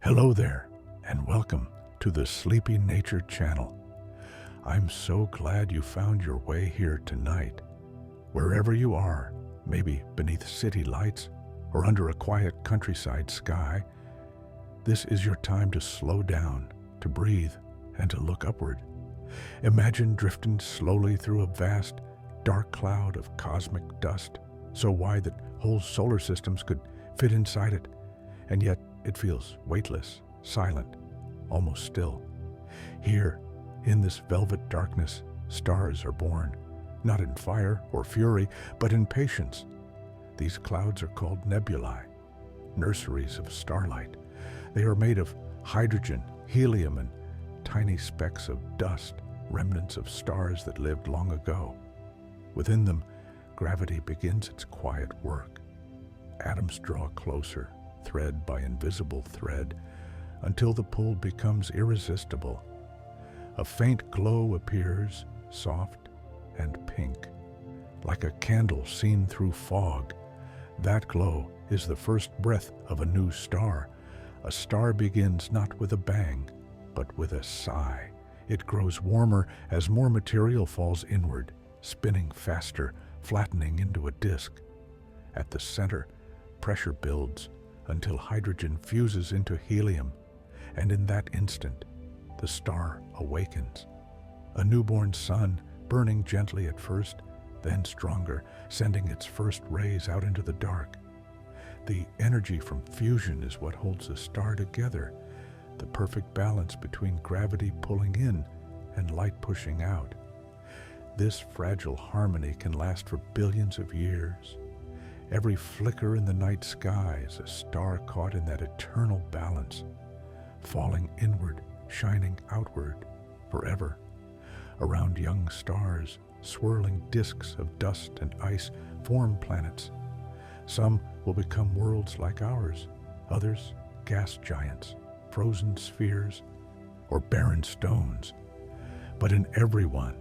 Hello there, and welcome to the Sleepy Nature Channel. I'm so glad you found your way here tonight. Wherever you are, maybe beneath city lights or under a quiet countryside sky, this is your time to slow down, to breathe, and to look upward. Imagine drifting slowly through a vast, dark cloud of cosmic dust, so wide that whole solar systems could fit inside it, and yet it feels weightless, silent, almost still. Here, in this velvet darkness, stars are born, not in fire or fury, but in patience. These clouds are called nebulae, nurseries of starlight. They are made of hydrogen, helium, and tiny specks of dust, remnants of stars that lived long ago. Within them, gravity begins its quiet work. Atoms draw closer, thread by invisible thread, until the pull becomes irresistible. A faint glow appears, soft and pink, like a candle seen through fog. That glow is the first breath of a new star. A star begins not with a bang, but with a sigh. It grows warmer as more material falls inward, spinning faster, flattening into a disk. At the center, pressure builds until hydrogen fuses into helium, and in that instant, the star awakens. A newborn sun, burning gently at first, then stronger, sending its first rays out into the dark. The energy from fusion is what holds the star together, the perfect balance between gravity pulling in and light pushing out. This fragile harmony can last for billions of years. Every flicker in the night sky is a star caught in that eternal balance, falling inward, shining outward, forever. Around young stars, swirling disks of dust and ice form planets. Some will become worlds like ours, others gas giants, frozen spheres, or barren stones. But in every one,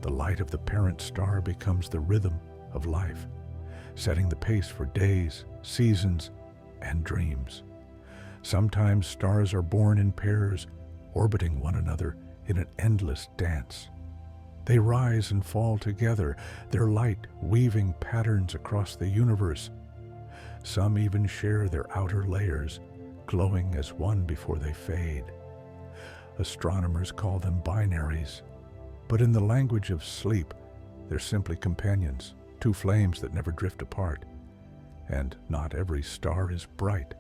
the light of the parent star becomes the rhythm of life, setting the pace for days, seasons, and dreams. Sometimes stars are born in pairs, orbiting one another in an endless dance. They rise and fall together, their light weaving patterns across the universe. Some even share their outer layers, glowing as one before they fade. Astronomers call them binaries, but in the language of sleep, they're simply companions, two flames that never drift apart. And not every star is bright.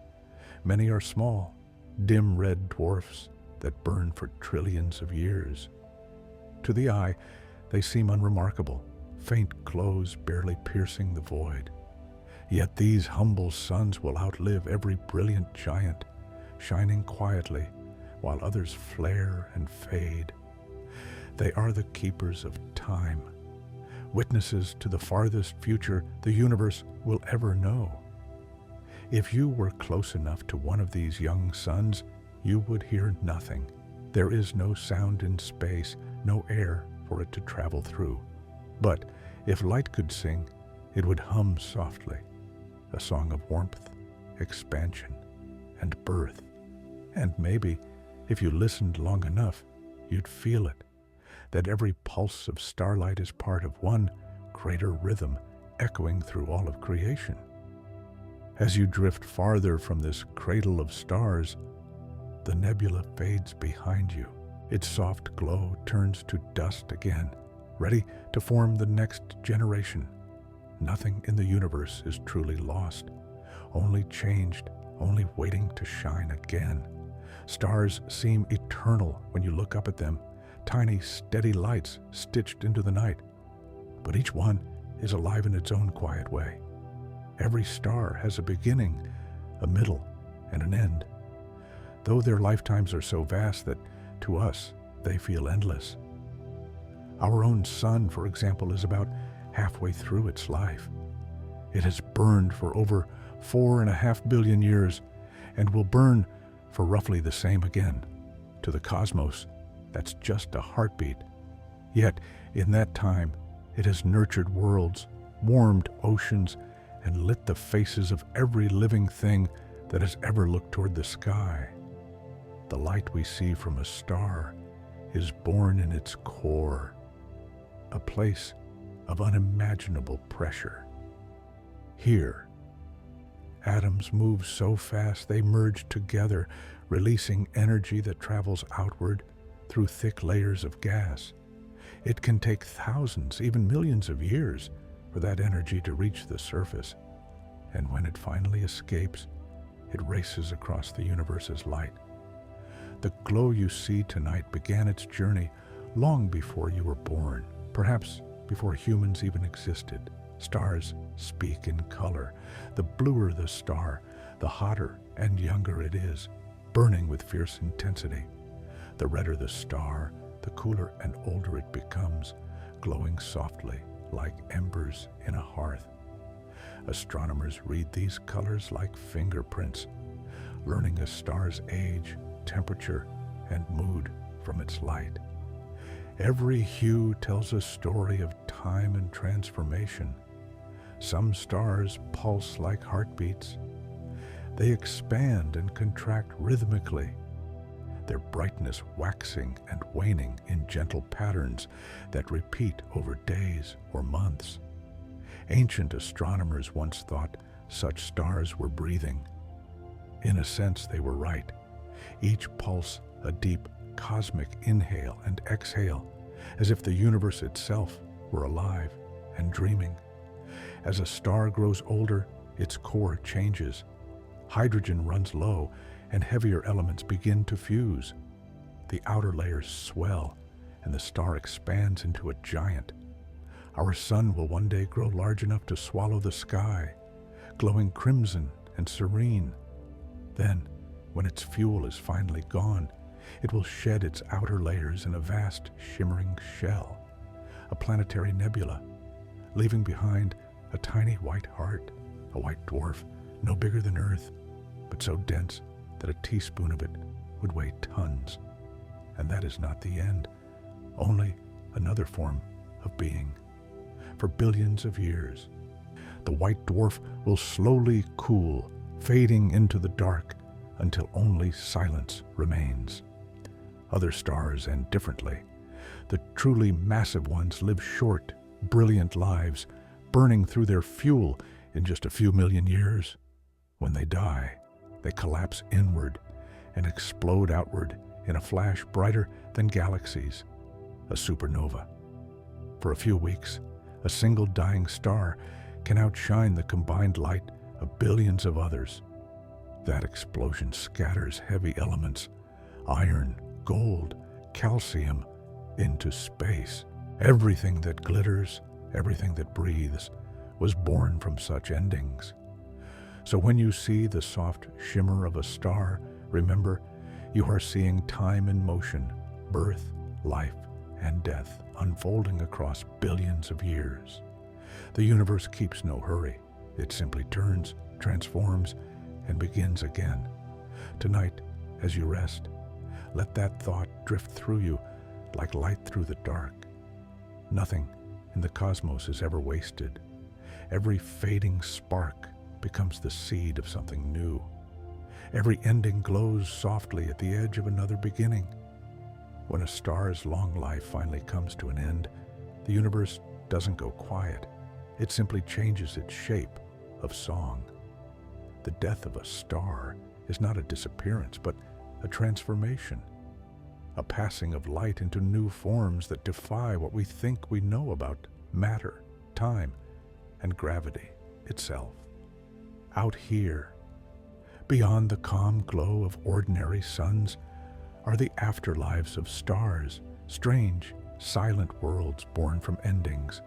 Many are small, dim red dwarfs that burn for trillions of years. To the eye, they seem unremarkable, faint glows barely piercing the void. Yet these humble suns will outlive every brilliant giant, shining quietly while others flare and fade. They are the keepers of time, witnesses to the farthest future the universe will ever know. If you were close enough to one of these young suns, you would hear nothing. There is no sound in space, no air for it to travel through. But if light could sing, it would hum softly, a song of warmth, expansion, and birth. And maybe, if you listened long enough, you'd feel it, that every pulse of starlight is part of one greater rhythm echoing through all of creation. As you drift farther from this cradle of stars, the nebula fades behind you. Its soft glow turns to dust again, ready to form the next generation. Nothing in the universe is truly lost, only changed, only waiting to shine again. Stars seem eternal when you look up at them, tiny, steady lights stitched into the night. But each one is alive in its own quiet way. Every star has a beginning, a middle, and an end, though their lifetimes are so vast that, to us, they feel endless. Our own sun, for example, is about halfway through its life. It has burned for over 4.5 billion years and will burn for roughly the same again. To the cosmos, that's just a heartbeat. Yet, in that time, it has nurtured worlds, warmed oceans, and lit the faces of every living thing that has ever looked toward the sky. The light we see from a star is born in its core, a place of unimaginable pressure. Here, atoms move so fast they merge together, releasing energy that travels outward through thick layers of gas. It can take thousands, even millions of years for that energy to reach the surface. And when it finally escapes, it races across the universe's light. The glow you see tonight began its journey long before you were born, perhaps before humans even existed. Stars speak in color. The bluer the star, the hotter and younger it is, burning with fierce intensity. The redder the star, the cooler and older it becomes, glowing softly like embers in a hearth. Astronomers read these colors like fingerprints, learning a star's age, temperature, and mood from its light. Every hue tells a story of time and transformation. Some stars pulse like heartbeats. They expand and contract rhythmically, their brightness waxing and waning in gentle patterns that repeat over days or months. Ancient astronomers once thought such stars were breathing. In a sense, they were right. Each pulse a deep cosmic inhale and exhale, as if the universe itself were alive and dreaming. As a star grows older, its core changes. Hydrogen runs low, and heavier elements begin to fuse. The outer layers swell, and the star expands into a giant. Our sun will one day grow large enough to swallow the sky, glowing crimson and serene. Then, when its fuel is finally gone, it will shed its outer layers in a vast, shimmering shell, a planetary nebula, leaving behind a tiny white heart, a white dwarf no bigger than Earth, but so dense that a teaspoon of it would weigh tons. And that is not the end, only another form of being. For billions of years, the white dwarf will slowly cool, fading into the dark until only silence remains. Other stars end differently. The truly massive ones live short, brilliant lives, burning through their fuel in just a few million years. When they die, they collapse inward and explode outward in a flash brighter than galaxies, a supernova. For a few weeks, a single dying star can outshine the combined light of billions of others. That explosion scatters heavy elements, iron, gold, calcium, into space. Everything that glitters, everything that breathes, was born from such endings. So when you see the soft shimmer of a star, remember, you are seeing time in motion, birth, life, and death unfolding across billions of years. The universe keeps no hurry. It simply turns, transforms, and begins again. Tonight, as you rest, let that thought drift through you like light through the dark. Nothing in the cosmos is ever wasted. Every fading spark becomes the seed of something new. Every ending glows softly at the edge of another beginning. When a star's long life finally comes to an end, the universe doesn't go quiet. It simply changes its shape of song. The death of a star is not a disappearance, but a transformation, a passing of light into new forms that defy what we think we know about matter, time, and gravity itself. Out here, beyond the calm glow of ordinary suns, are the afterlives of stars, strange, silent worlds born from endings.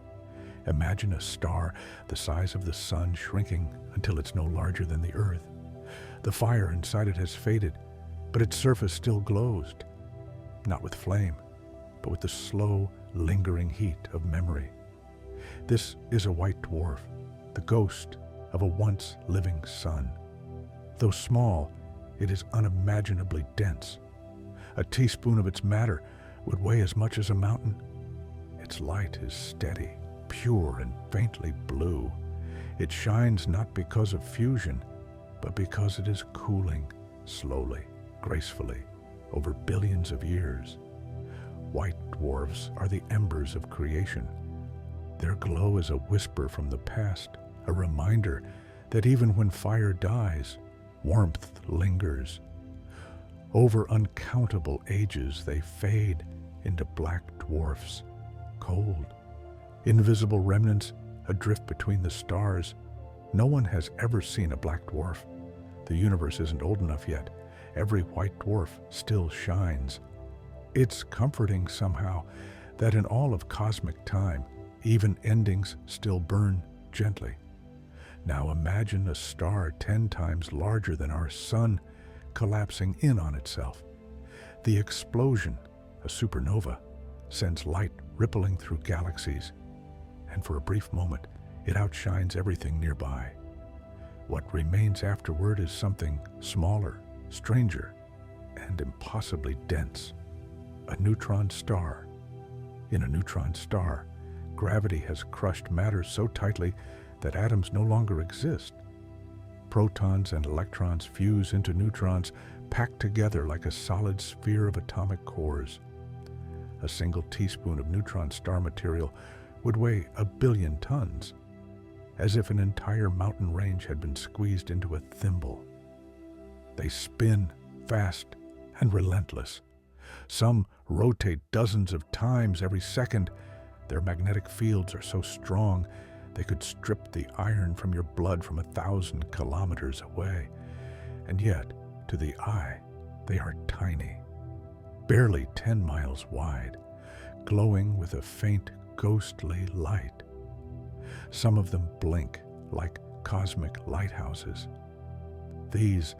Imagine a star the size of the sun shrinking until it's no larger than the earth. The fire inside it has faded, but its surface still glows, not with flame, but with the slow, lingering heat of memory. This is a white dwarf, the ghost of a once living sun. Though small, it is unimaginably dense. A teaspoon of its matter would weigh as much as a mountain. Its light is steady, pure, and faintly blue. It shines not because of fusion, but because it is cooling slowly, gracefully, over billions of years. White dwarfs are the embers of creation. Their glow is a whisper from the past, a reminder that even when fire dies, warmth lingers. Over uncountable ages, they fade into black dwarfs, cold, invisible remnants adrift between the stars. No one has ever seen a black dwarf. The universe isn't old enough yet. Every white dwarf still shines. It's comforting somehow that in all of cosmic time, even endings still burn gently. Now imagine a star 10 times larger than our sun collapsing in on itself. The explosion, a supernova, sends light rippling through galaxies, and for a brief moment, it outshines everything nearby. What remains afterward is something smaller, stranger, and impossibly dense. A neutron star. In a neutron star, gravity has crushed matter so tightly that atoms no longer exist. Protons and electrons fuse into neutrons, packed together like a solid sphere of atomic cores. A single teaspoon of neutron star material would weigh 1 billion tons, as if an entire mountain range had been squeezed into a thimble. They spin fast and relentless. Some rotate dozens of times every second. Their magnetic fields are so strong they could strip the iron from your blood from 1,000 kilometers away. And yet, to the eye, they are tiny, barely 10 miles wide, glowing with a faint, ghostly light. Some of them blink like cosmic lighthouses. These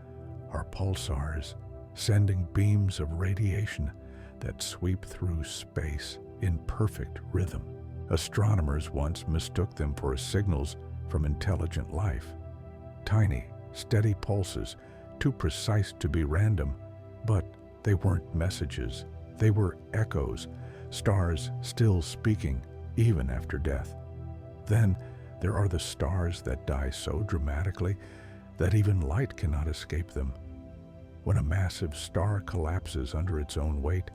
are pulsars, sending beams of radiation that sweep through space in perfect rhythm. Astronomers once mistook them for signals from intelligent life. Tiny, steady pulses, too precise to be random, but they weren't messages. They were echoes, stars still speaking even after death. Then there are the stars that die so dramatically that even light cannot escape them. When a massive star collapses under its own weight,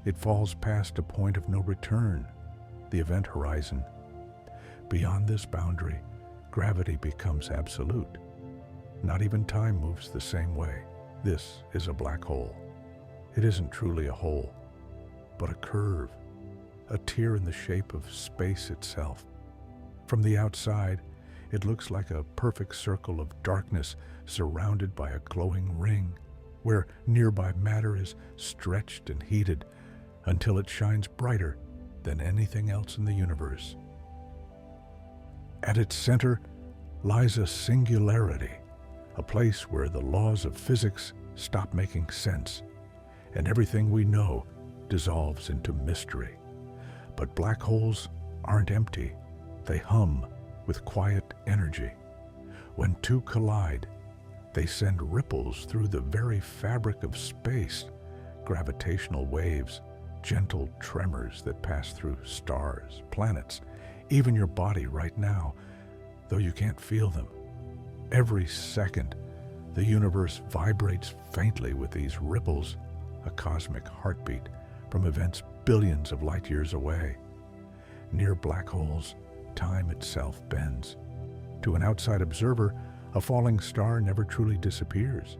it falls past a point of no return, the event horizon. Beyond this boundary, gravity becomes absolute. Not even time moves the same way. This is a black hole. It isn't truly a hole, but a curve, a tear in the shape of space itself. From the outside, it looks like a perfect circle of darkness surrounded by a glowing ring, where nearby matter is stretched and heated until it shines brighter than anything else in the universe. At its center lies a singularity, a place where the laws of physics stop making sense, and everything we know dissolves into mystery. But black holes aren't empty. They hum with quiet energy. When two collide, they send ripples through the very fabric of space, gravitational waves, gentle tremors that pass through stars, planets, even your body right now, though you can't feel them. Every second, the universe vibrates faintly with these ripples, a cosmic heartbeat from events billions of light years away. Near black holes, time itself bends. To an outside observer, a falling star never truly disappears.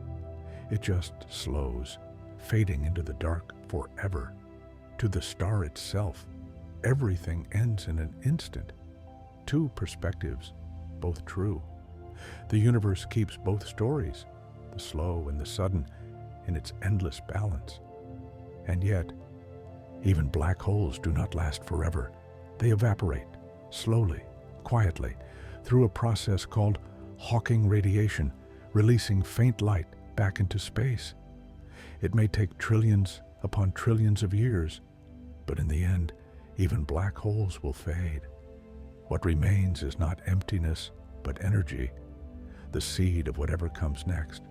It just slows, fading into the dark forever. To the star itself, everything ends in an instant. Two perspectives, both true. The universe keeps both stories, the slow and the sudden, in its endless balance. And yet, even black holes do not last forever. They evaporate, slowly, quietly, through a process called Hawking radiation, releasing faint light back into space. It may take trillions upon trillions of years, but in the end, even black holes will fade. What remains is not emptiness, but energy, the seed of whatever comes next.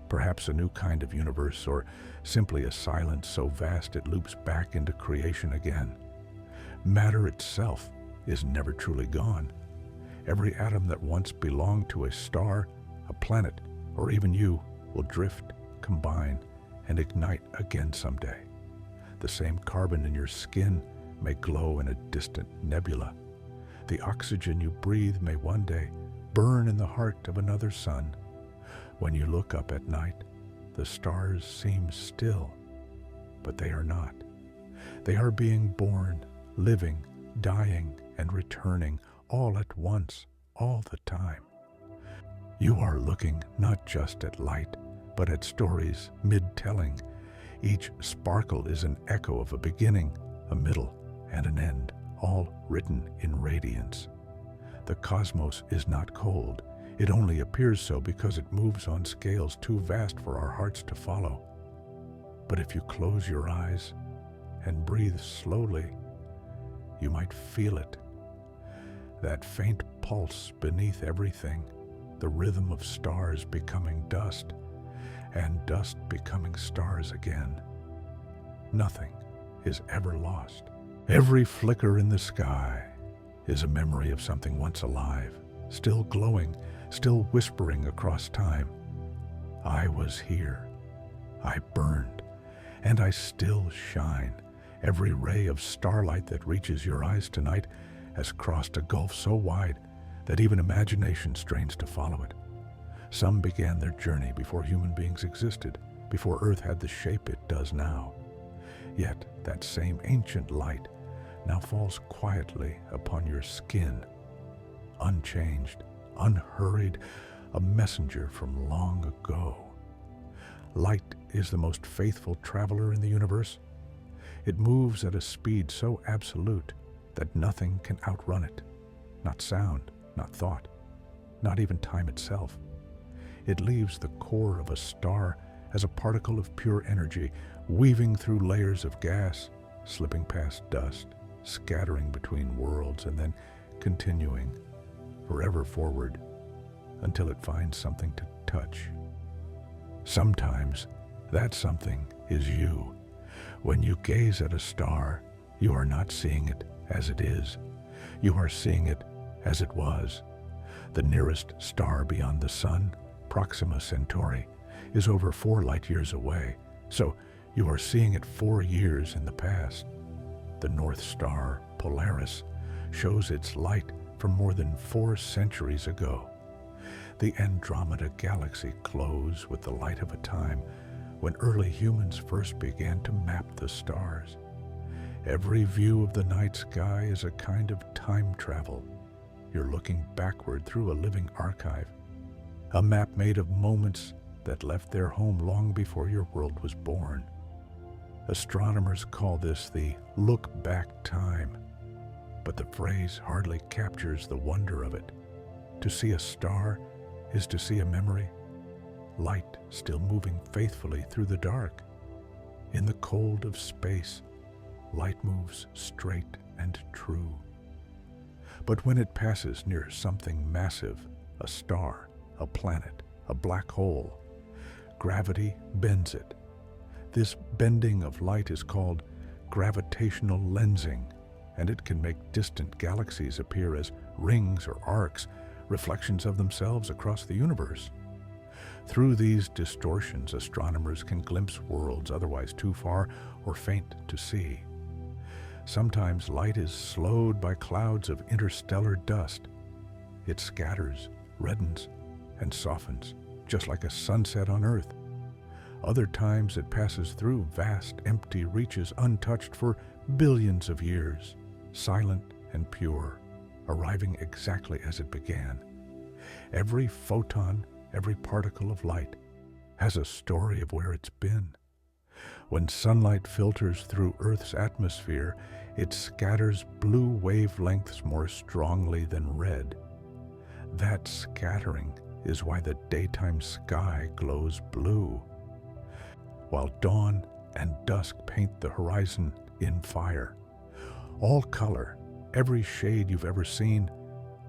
Perhaps a new kind of universe, or simply a silence so vast it loops back into creation again. Matter itself is never truly gone. Every atom that once belonged to a star, a planet, or even you will drift, combine, and ignite again someday. The same carbon in your skin may glow in a distant nebula. The oxygen you breathe may one day burn in the heart of another sun. When you look up at night, the stars seem still, but they are not. They are being born, living, dying, and returning all at once, all the time. You are looking not just at light, but at stories mid-telling. Each sparkle is an echo of a beginning, a middle, and an end, all written in radiance. The cosmos is not cold. It only appears so because it moves on scales too vast for our hearts to follow. But if you close your eyes and breathe slowly, you might feel it. That faint pulse beneath everything, the rhythm of stars becoming dust, and dust becoming stars again. Nothing is ever lost. Every flicker in the sky is a memory of something once alive, still glowing, still whispering across time. I was here. I burned, and I still shine. Every ray of starlight that reaches your eyes tonight has crossed a gulf so wide that even imagination strains to follow it. Some began their journey before human beings existed, before Earth had the shape it does now. Yet that same ancient light now falls quietly upon your skin, unchanged, unhurried, a messenger from long ago. Light is the most faithful traveler in the universe. It moves at a speed so absolute that nothing can outrun it. Not sound, not thought, not even time itself. It leaves the core of a star as a particle of pure energy, weaving through layers of gas, slipping past dust, scattering between worlds, and then continuing forever forward until it finds something to touch. Sometimes that something is you. When you gaze at a star, you are not seeing it as it is. You are seeing it as it was. The nearest star beyond the sun, Proxima Centauri, is over 4 light years away, so you are seeing it 4 years in the past. The North Star, Polaris, shows its light from more than 4 centuries ago. The Andromeda Galaxy glows with the light of a time when early humans first began to map the stars. Every view of the night sky is a kind of time travel. You're looking backward through a living archive, a map made of moments that left their home long before your world was born. Astronomers call this the look-back time, but the phrase hardly captures the wonder of it. To see a star is to see a memory, light still moving faithfully through the dark. In the cold of space, light moves straight and true. But when it passes near something massive, a star, a planet, a black hole, gravity bends it. This bending of light is called gravitational lensing, and it can make distant galaxies appear as rings or arcs, reflections of themselves across the universe. Through these distortions, astronomers can glimpse worlds otherwise too far or faint to see. Sometimes light is slowed by clouds of interstellar dust. It scatters, reddens, and softens, just like a sunset on Earth. Other times it passes through vast, empty reaches untouched for billions of years, silent and pure, arriving exactly as it began. Every photon, every particle of light has a story of where it's been. When sunlight filters through Earth's atmosphere, it scatters blue wavelengths more strongly than red. That scattering is why the daytime sky glows blue, while dawn and dusk paint the horizon in fire. All color, every shade you've ever seen,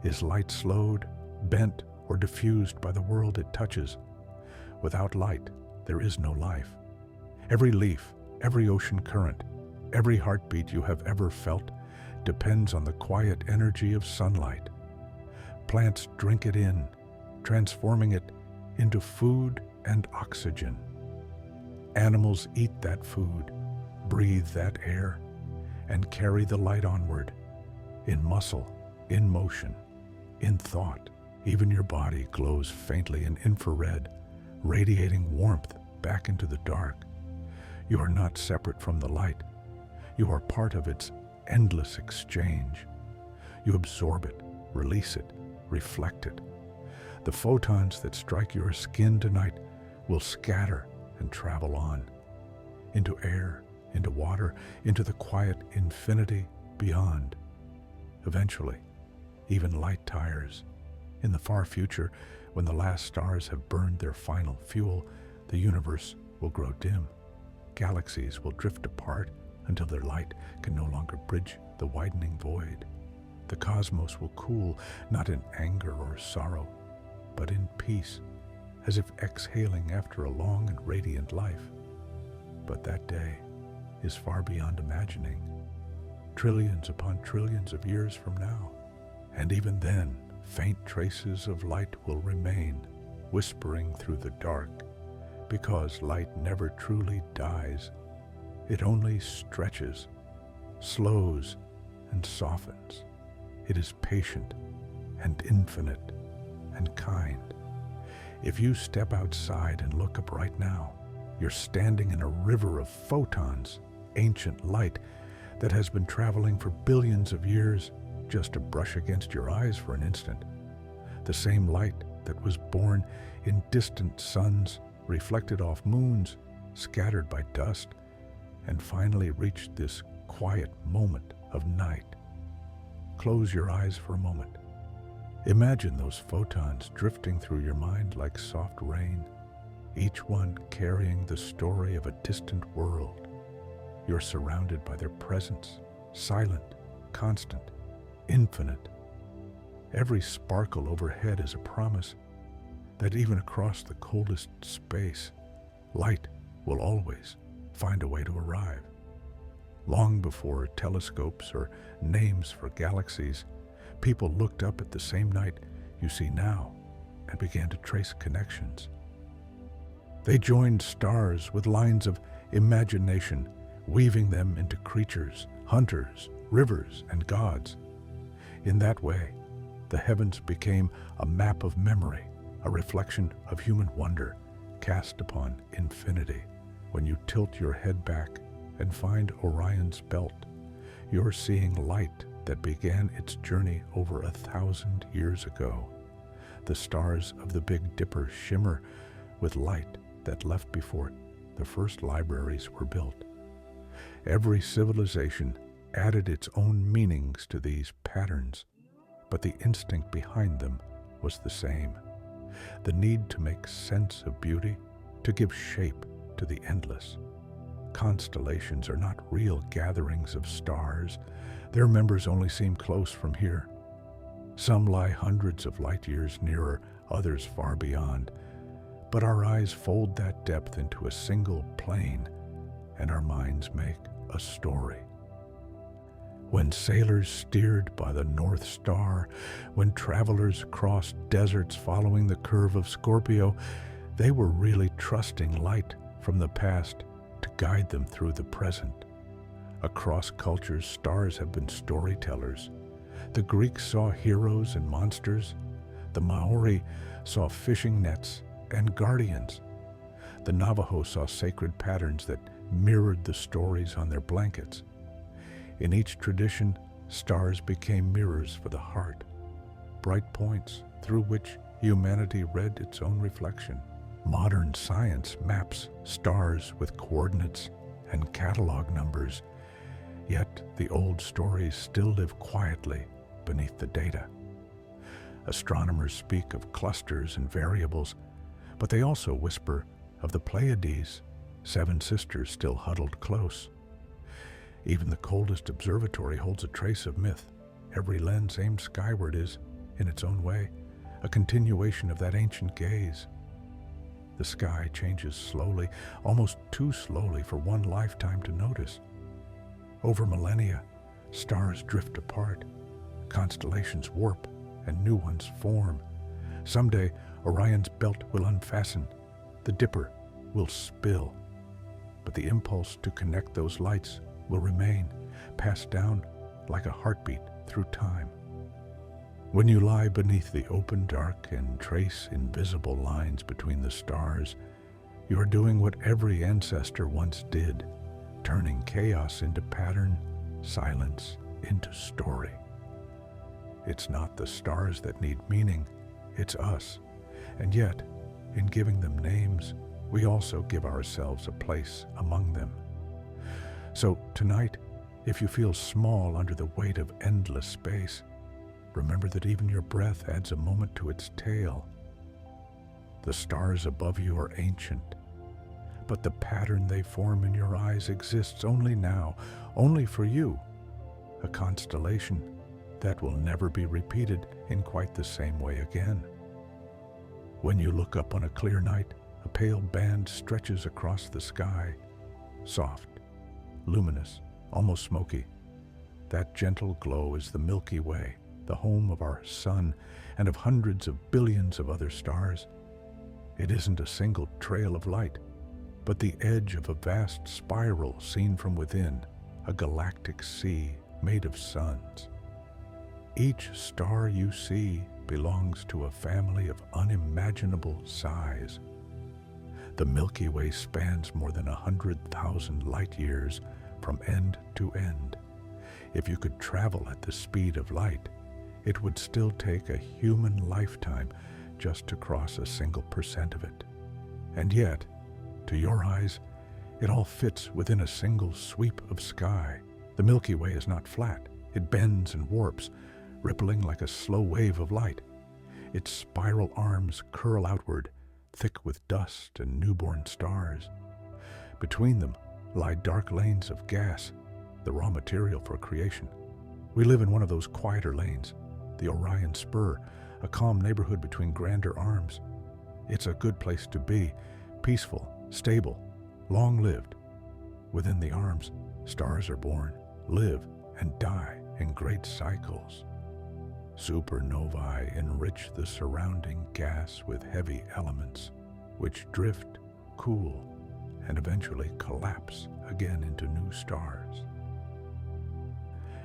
is light slowed, bent, or diffused by the world it touches. Without light, there is no life. Every leaf, every ocean current, every heartbeat you have ever felt depends on the quiet energy of sunlight. Plants drink it in, transforming it into food and oxygen. Animals eat that food, breathe that air, and carry the light onward, in muscle, in motion, in thought. Even your body glows faintly in infrared, radiating warmth back into the dark. You are not separate from the light. You are part of its endless exchange. You absorb it, release it, reflect it. The photons that strike your skin tonight will scatter and travel on, into air, into water, into the quiet infinity beyond. Eventually, even light tires. In the far future, when the last stars have burned their final fuel, the universe will grow dim. Galaxies will drift apart until their light can no longer bridge the widening void. The cosmos will cool, not in anger or sorrow, but in peace, as if exhaling after a long and radiant life. But that day is far beyond imagining, trillions upon trillions of years from now. And even then, faint traces of light will remain, whispering through the dark, because light never truly dies. It only stretches, slows, and softens. It is patient and infinite and kind. If you step outside and look up right now, you're standing in a river of photons, ancient light that has been traveling for billions of years just to brush against your eyes for an instant. The same light that was born in distant suns, reflected off moons, scattered by dust, and finally reached this quiet moment of night. Close your eyes for a moment. Imagine those photons drifting through your mind like soft rain, each one carrying the story of a distant world. You're surrounded by their presence, silent, constant, infinite. Every sparkle overhead is a promise that even across the coldest space, light will always find a way to arrive. Long before telescopes or names for galaxies, people looked up at the same night you see now and began to trace connections. They joined stars with lines of imagination, weaving them into creatures, hunters, rivers, and gods. In that way, the heavens became a map of memory, a reflection of human wonder cast upon infinity. When you tilt your head back and find Orion's belt, you're seeing light that began its journey over 1,000 years ago. The stars of the Big Dipper shimmer with light that left before the first libraries were built. Every civilization added its own meanings to these patterns, but the instinct behind them was the same. The need to make sense of beauty, to give shape to the endless. Constellations are not real gatherings of stars. Their members only seem close from here. Some lie hundreds of light years nearer, others far beyond. But our eyes fold that depth into a single plane, and our minds make a story. When sailors steered by the North Star, when travelers crossed deserts following the curve of Scorpio, they were really trusting light from the past to guide them through the present. Across cultures, stars have been storytellers. The Greeks saw heroes and monsters. The Maori saw fishing nets and guardians. The Navajo saw sacred patterns that mirrored the stories on their blankets. In each tradition, stars became mirrors for the heart, bright points through which humanity read its own reflection. Modern science maps stars with coordinates and catalog numbers, yet the old stories still live quietly beneath the data. Astronomers speak of clusters and variables, but they also whisper of the Pleiades, 7 sisters still huddled close. Even the coldest observatory holds a trace of myth. Every lens aimed skyward is, in its own way, a continuation of that ancient gaze. The sky changes slowly, almost too slowly for one lifetime to notice. Over millennia, stars drift apart, constellations warp, and new ones form. Someday, Orion's belt will unfasten, the Dipper will spill, but the impulse to connect those lights will remain, passed down like a heartbeat through time. When you lie beneath the open dark and trace invisible lines between the stars, you are doing what every ancestor once did, turning chaos into pattern, silence into story. It's not the stars that need meaning, it's us. And yet, in giving them names, we also give ourselves a place among them. So tonight, if you feel small under the weight of endless space, remember that even your breath adds a moment to its tale. The stars above you are ancient, but the pattern they form in your eyes exists only now, only for you. A constellation that will never be repeated in quite the same way again. When you look up on a clear night, a pale band stretches across the sky, soft, luminous, almost smoky. That gentle glow is the Milky Way, the home of our sun and of hundreds of billions of other stars. It isn't a single trail of light, but the edge of a vast spiral seen from within, a galactic sea made of suns. Each star you see belongs to a family of unimaginable size. The Milky Way spans more than 100,000 light years from end to end. If you could travel at the speed of light, it would still take a human lifetime just to cross a single percent of it. And yet, to your eyes, it all fits within a single sweep of sky. The Milky Way is not flat. It bends and warps, rippling like a slow wave of light. Its spiral arms curl outward, thick with dust and newborn stars. Between them lie dark lanes of gas, the raw material for creation. We live in one of those quieter lanes, the Orion Spur, a calm neighborhood between grander arms. It's a good place to be, peaceful, stable, long-lived. Within the arms, stars are born, live, and die in great cycles. Supernovae enrich the surrounding gas with heavy elements, which drift, cool, and eventually collapse again into new stars.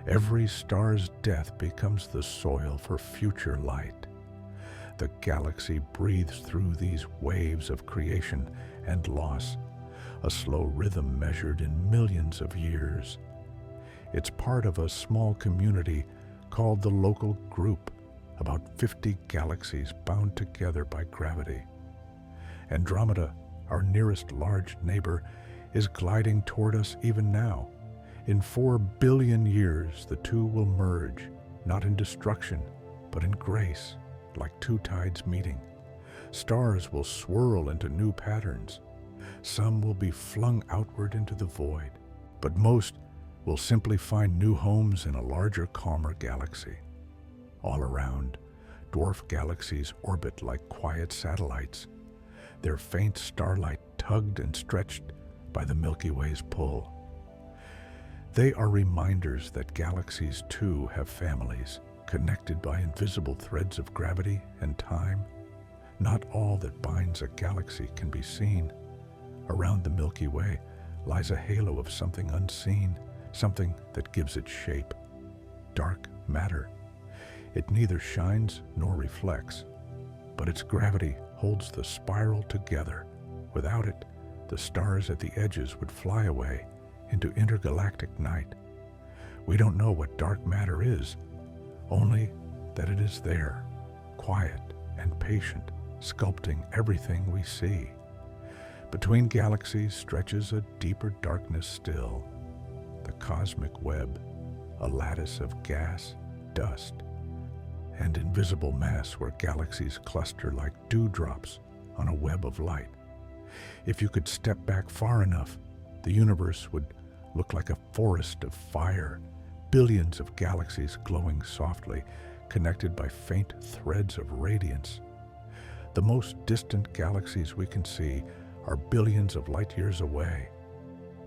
Every star's death becomes the soil for future light. The galaxy breathes through these waves of creation and loss, a slow rhythm measured in millions of years. It's part of a small community called the local group, about 50 galaxies bound together by gravity. Andromeda, our nearest large neighbor, is gliding toward us even now. In 4 billion years, the two will merge, not in destruction, but in grace, like two tides meeting. Stars will swirl into new patterns. Some will be flung outward into the void, but most will simply find new homes in a larger, calmer galaxy. All around, dwarf galaxies orbit like quiet satellites, their faint starlight tugged and stretched by the Milky Way's pull. They are reminders that galaxies too have families, connected by invisible threads of gravity and time. Not all that binds a galaxy can be seen. Around the Milky Way lies a halo of something unseen, something that gives it shape. Dark matter. It neither shines nor reflects, but its gravity holds the spiral together. Without it, the stars at the edges would fly away into intergalactic night. We don't know what dark matter is, only that it is there, quiet and patient, sculpting everything we see. Between galaxies stretches a deeper darkness still, the cosmic web, a lattice of gas, dust, and invisible mass where galaxies cluster like dewdrops on a web of light. If you could step back far enough, the universe would look like a forest of fire, billions of galaxies glowing softly, connected by faint threads of radiance. The most distant galaxies we can see are billions of light years away.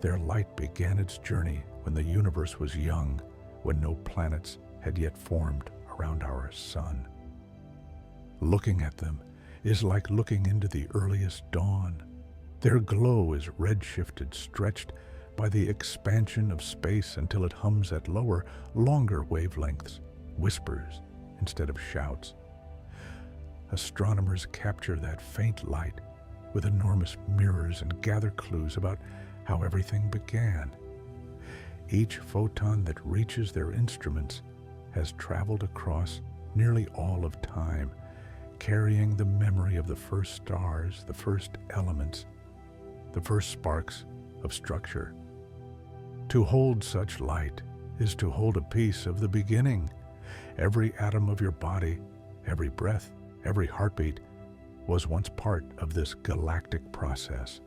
Their light began its journey when the universe was young, when no planets had yet formed around our sun. Looking at them is like looking into the earliest dawn. Their glow is red-shifted, stretched by the expansion of space until it hums at lower, longer wavelengths, whispers instead of shouts. Astronomers capture that faint light with enormous mirrors and gather clues about how everything began. Each photon that reaches their instruments has traveled across nearly all of time, carrying the memory of the first stars, the first elements, the first sparks of structure. To hold such light is to hold a piece of the beginning. Every atom of your body, every breath, every heartbeat was once part of this galactic process.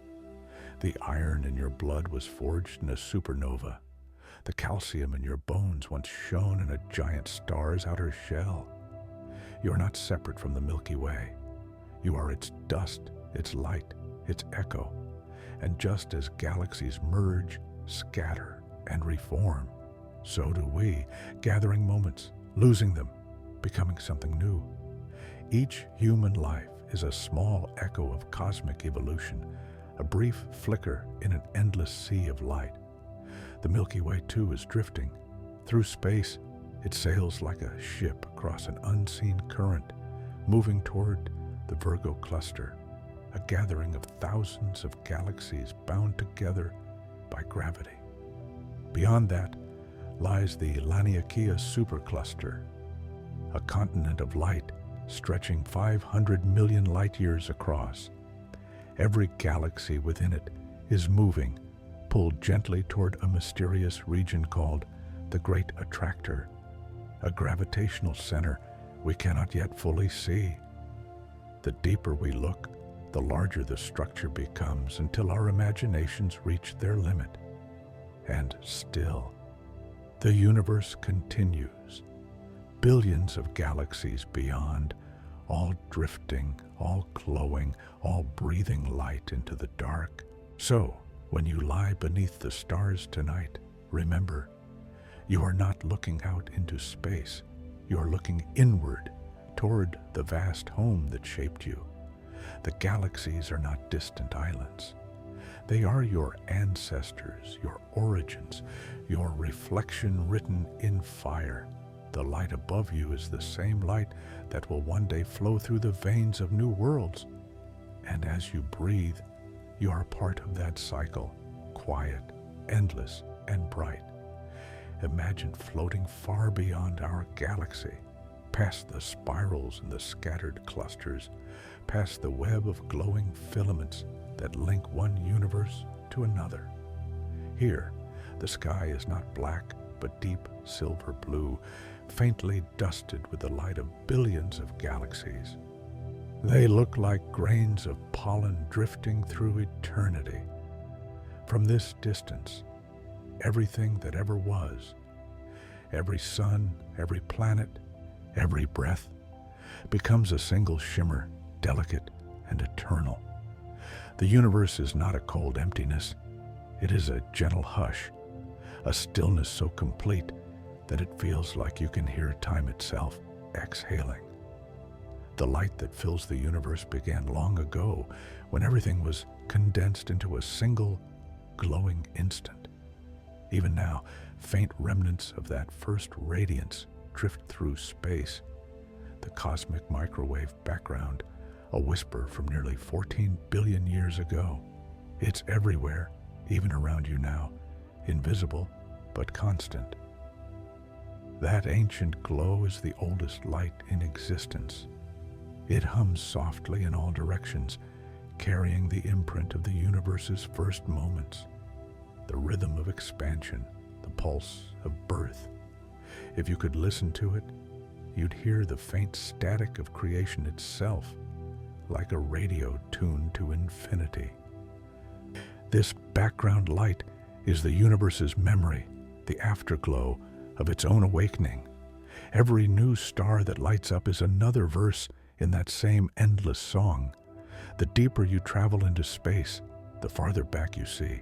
The iron in your blood was forged in a supernova. The calcium in your bones once shone in a giant star's outer shell. You are not separate from the Milky Way. You are its dust, its light, its echo. And just as galaxies merge, scatter, and reform, so do we, gathering moments, losing them, becoming something new. Each human life is a small echo of cosmic evolution, a brief flicker in an endless sea of light. The Milky Way, too, is drifting. Through space, it sails like a ship across an unseen current, moving toward the Virgo cluster, a gathering of thousands of galaxies bound together by gravity. Beyond that lies the Laniakea supercluster, a continent of light stretching 500 million light-years across. Every galaxy within it is moving, pulled gently toward a mysterious region called the Great Attractor, a gravitational center we cannot yet fully see. The deeper we look, the larger the structure becomes until our imaginations reach their limit. And still, the universe continues. Billions of galaxies beyond, all drifting, all glowing, all breathing light into the dark. So, when you lie beneath the stars tonight, remember, you are not looking out into space. You are looking inward toward the vast home that shaped you. The galaxies are not distant islands. They are your ancestors, your origins, your reflection written in fire. The light above you is the same light that will one day flow through the veins of new worlds. And as you breathe, you are part of that cycle, quiet, endless, and bright. Imagine floating far beyond our galaxy, past the spirals and the scattered clusters, past the web of glowing filaments that link one universe to another. Here, the sky is not black, but deep silver blue, faintly dusted with the light of billions of galaxies. They look like grains of pollen drifting through eternity. From this distance, everything that ever was, every sun, every planet, every breath, becomes a single shimmer, delicate and eternal. The universe is not a cold emptiness. It is a gentle hush, a stillness so complete that it feels like you can hear time itself exhaling. The light that fills the universe began long ago, when everything was condensed into a single glowing instant. Even now, faint remnants of that first radiance drift through space. The cosmic microwave background, a whisper from nearly 14 billion years ago. It's everywhere, even around you now, invisible but constant. That ancient glow is the oldest light in existence. It hums softly in all directions, carrying the imprint of the universe's first moments, the rhythm of expansion, the pulse of birth. If you could listen to it, you'd hear the faint static of creation itself, like a radio tuned to infinity. This background light is the universe's memory, the afterglow of its own awakening. Every new star that lights up is another verse in that same endless song. The deeper you travel into space, the farther back you see.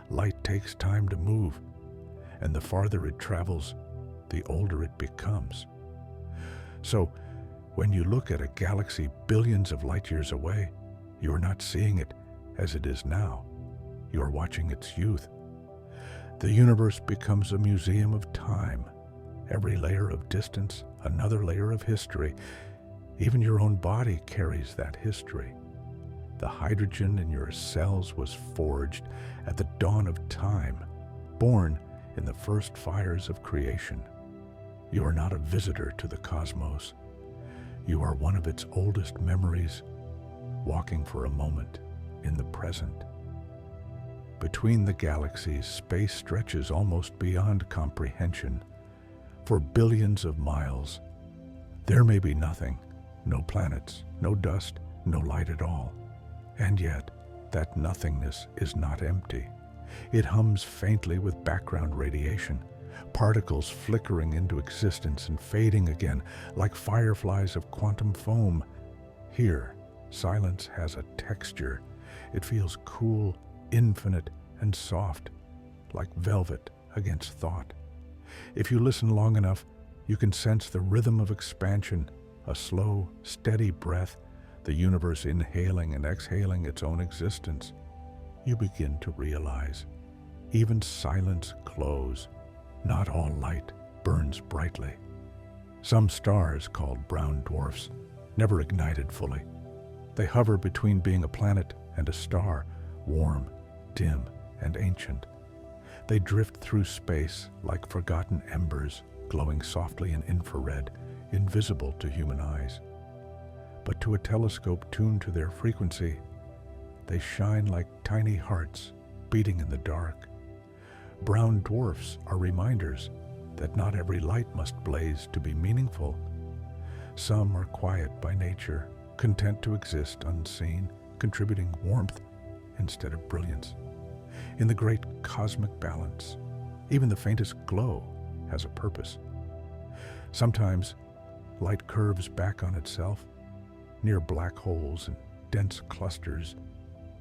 Light takes time to move, and the farther it travels, the older it becomes. So, when you look at a galaxy billions of light years away, you are not seeing it, as it is now. You are watching its youth. The universe becomes a museum of time. Every layer of distance, another layer of history. Even your own body carries that history. The hydrogen in your cells was forged at the dawn of time, born in the first fires of creation. You are not a visitor to the cosmos. You are one of its oldest memories, walking for a moment in the present. Between the galaxies, space stretches almost beyond comprehension. For billions of miles, there may be nothing, no planets, no dust, no light at all. And yet, that nothingness is not empty. It hums faintly with background radiation, particles flickering into existence and fading again, like fireflies of quantum foam. Here, silence has a texture. It feels cool, infinite, and soft, like velvet against thought. If you listen long enough, you can sense the rhythm of expansion, a slow, steady breath, the universe inhaling and exhaling its own existence. You begin to realize, even silence glows. Not all light burns brightly. Some stars, called brown dwarfs, never ignited fully. They hover between being a planet and a star, warm, dim, and ancient. They drift through space like forgotten embers, glowing softly in infrared, invisible to human eyes. But to a telescope tuned to their frequency, they shine like tiny hearts beating in the dark. Brown dwarfs are reminders that not every light must blaze to be meaningful. Some are quiet by nature, content to exist unseen, contributing warmth instead of brilliance. In the great cosmic balance, even the faintest glow has a purpose. Sometimes light curves back on itself. Near black holes and dense clusters,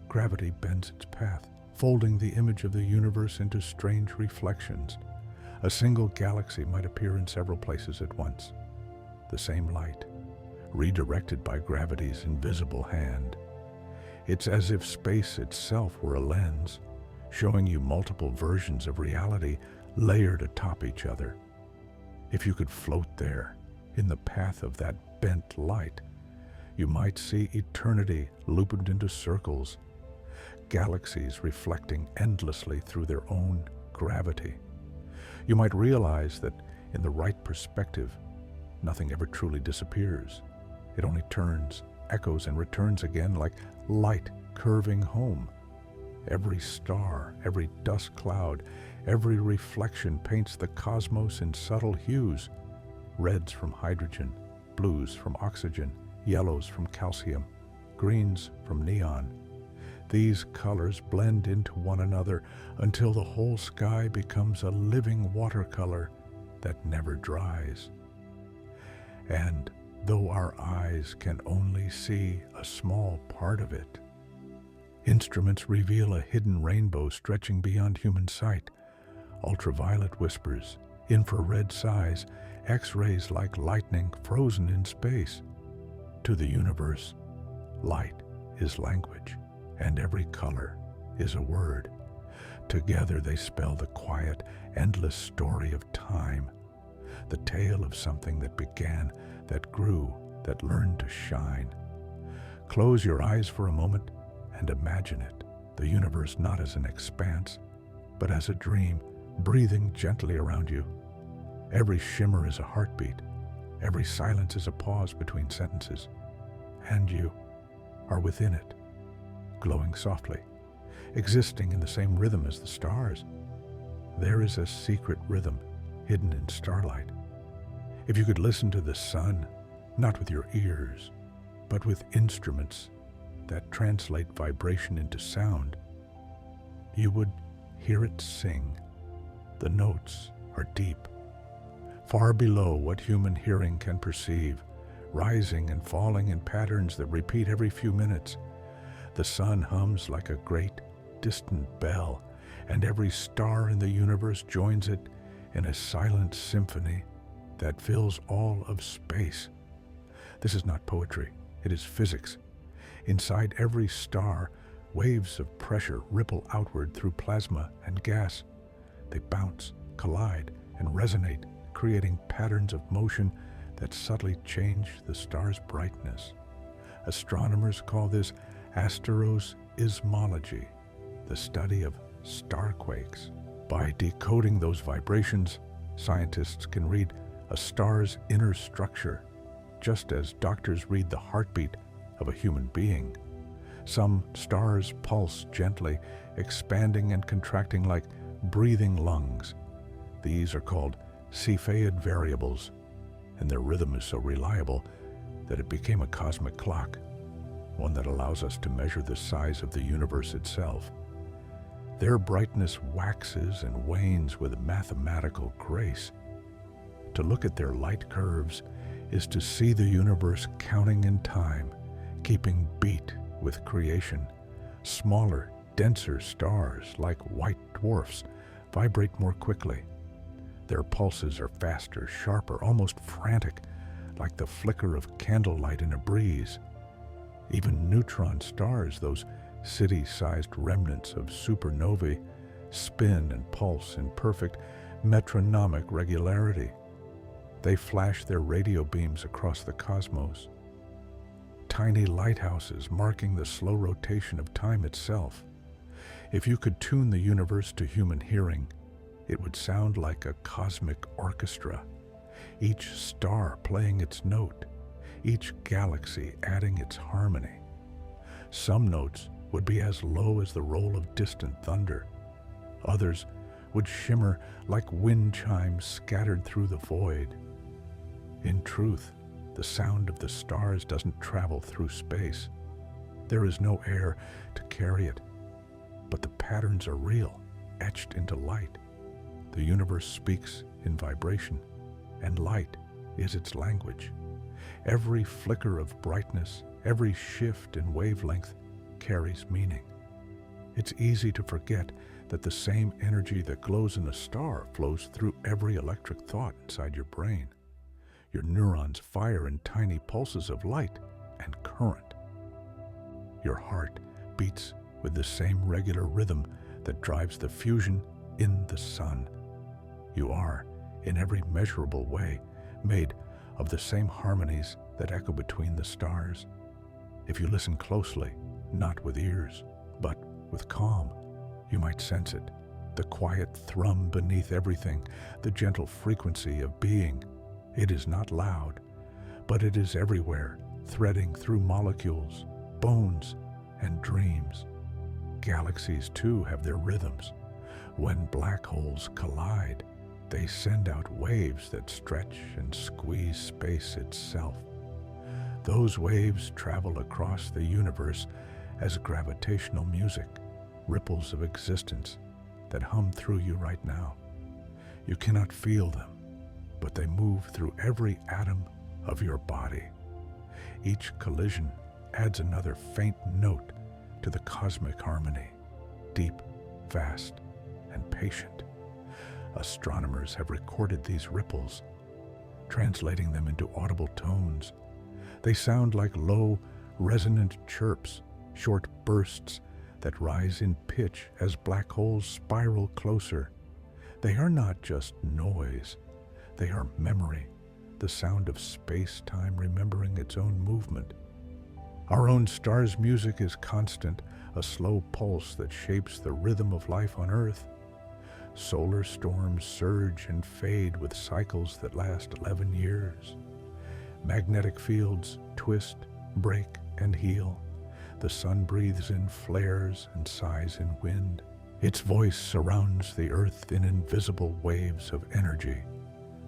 gravity bends its path, folding the image of the universe into strange reflections. A single galaxy might appear in several places at once. The same light, redirected by gravity's invisible hand. It's as if space itself were a lens, showing you multiple versions of reality layered atop each other. If you could float there, in the path of that bent light, you might see eternity looped into circles, galaxies reflecting endlessly through their own gravity. You might realize that in the right perspective, nothing ever truly disappears. It only turns, echoes, and returns again like light curving home. Every star, every dust cloud, every reflection paints the cosmos in subtle hues. Reds from hydrogen, blues from oxygen, yellows from calcium, greens from neon. These colors blend into one another until the whole sky becomes a living watercolor that never dries. And though our eyes can only see a small part of it, instruments reveal a hidden rainbow stretching beyond human sight. Ultraviolet whispers, infrared sighs, X-rays like lightning frozen in space. To the universe, light is language, and every color is a word. Together they spell the quiet, endless story of time, the tale of something that began, that grew, that learned to shine. Close your eyes for a moment and imagine it, the universe not as an expanse, but as a dream, breathing gently around you. Every shimmer is a heartbeat. Every silence is a pause between sentences. And you are within it, glowing softly, existing in the same rhythm as the stars. There is a secret rhythm hidden in starlight. If you could listen to the sun, not with your ears, but with instruments that translate vibration into sound, you would hear it sing. The notes are deep, far below what human hearing can perceive, rising and falling in patterns that repeat every few minutes. The sun hums like a great, distant bell, and every star in the universe joins it in a silent symphony that fills all of space. This is not poetry, it is physics. Inside every star, Waves of pressure ripple outward through plasma and gas. They bounce, collide, and resonate, creating patterns of motion that subtly change the star's brightness. Astronomers call this asteroseismology, the study of starquakes. By decoding those vibrations, scientists can read a star's inner structure, just as doctors read the heartbeat of a human being. Some stars pulse gently, expanding and contracting like breathing lungs. These are called Cepheid variables, and their rhythm is so reliable that it became a cosmic clock, one that allows us to measure the size of the universe itself. Their brightness waxes and wanes with mathematical grace. To look at their light curves is to see the universe counting in time, keeping beat with creation. Smaller, denser stars, like white dwarfs, vibrate more quickly. Their pulses are faster, sharper, almost frantic, like the flicker of candlelight in a breeze. Even neutron stars, those city-sized remnants of supernovae, spin and pulse in perfect metronomic regularity. They flash their radio beams across the cosmos, tiny lighthouses marking the slow rotation of time itself. If you could tune the universe to human hearing, it would sound like a cosmic orchestra, each star playing its note, each galaxy adding its harmony. Some notes would be as low as the roll of distant thunder. Others would shimmer like wind chimes scattered through the void. In truth, the sound of the stars doesn't travel through space. There is no air to carry it, but the patterns are real, etched into light. The universe speaks in vibration, and light is its language. Every flicker of brightness, every shift in wavelength carries meaning. It's easy to forget that the same energy that glows in a star flows through every electric thought inside your brain. Your neurons fire in tiny pulses of light and current. Your heart beats with the same regular rhythm that drives the fusion in the sun. You are, in every measurable way, made of the same harmonies that echo between the stars. If you listen closely, not with ears, but with calm, you might sense it, the quiet thrum beneath everything, the gentle frequency of being. It is not loud, but it is everywhere, threading through molecules, bones, and dreams. Galaxies, too, have their rhythms. When black holes collide, they send out waves that stretch and squeeze space itself. Those waves travel across the universe as gravitational music, ripples of existence that hum through you right now. You cannot feel them, but they move through every atom of your body. Each collision adds another faint note to the cosmic harmony, deep, vast, and patient. Astronomers have recorded these ripples, translating them into audible tones. They sound like low, resonant chirps, short bursts that rise in pitch as black holes spiral closer. They are not just noise. They are memory, the sound of space-time remembering its own movement. Our own star's music is constant, a slow pulse that shapes the rhythm of life on Earth. Solar storms surge and fade with cycles that last 11 years. Magnetic fields twist, break, and heal. The sun breathes in flares and sighs in wind. Its voice surrounds the Earth in invisible waves of energy.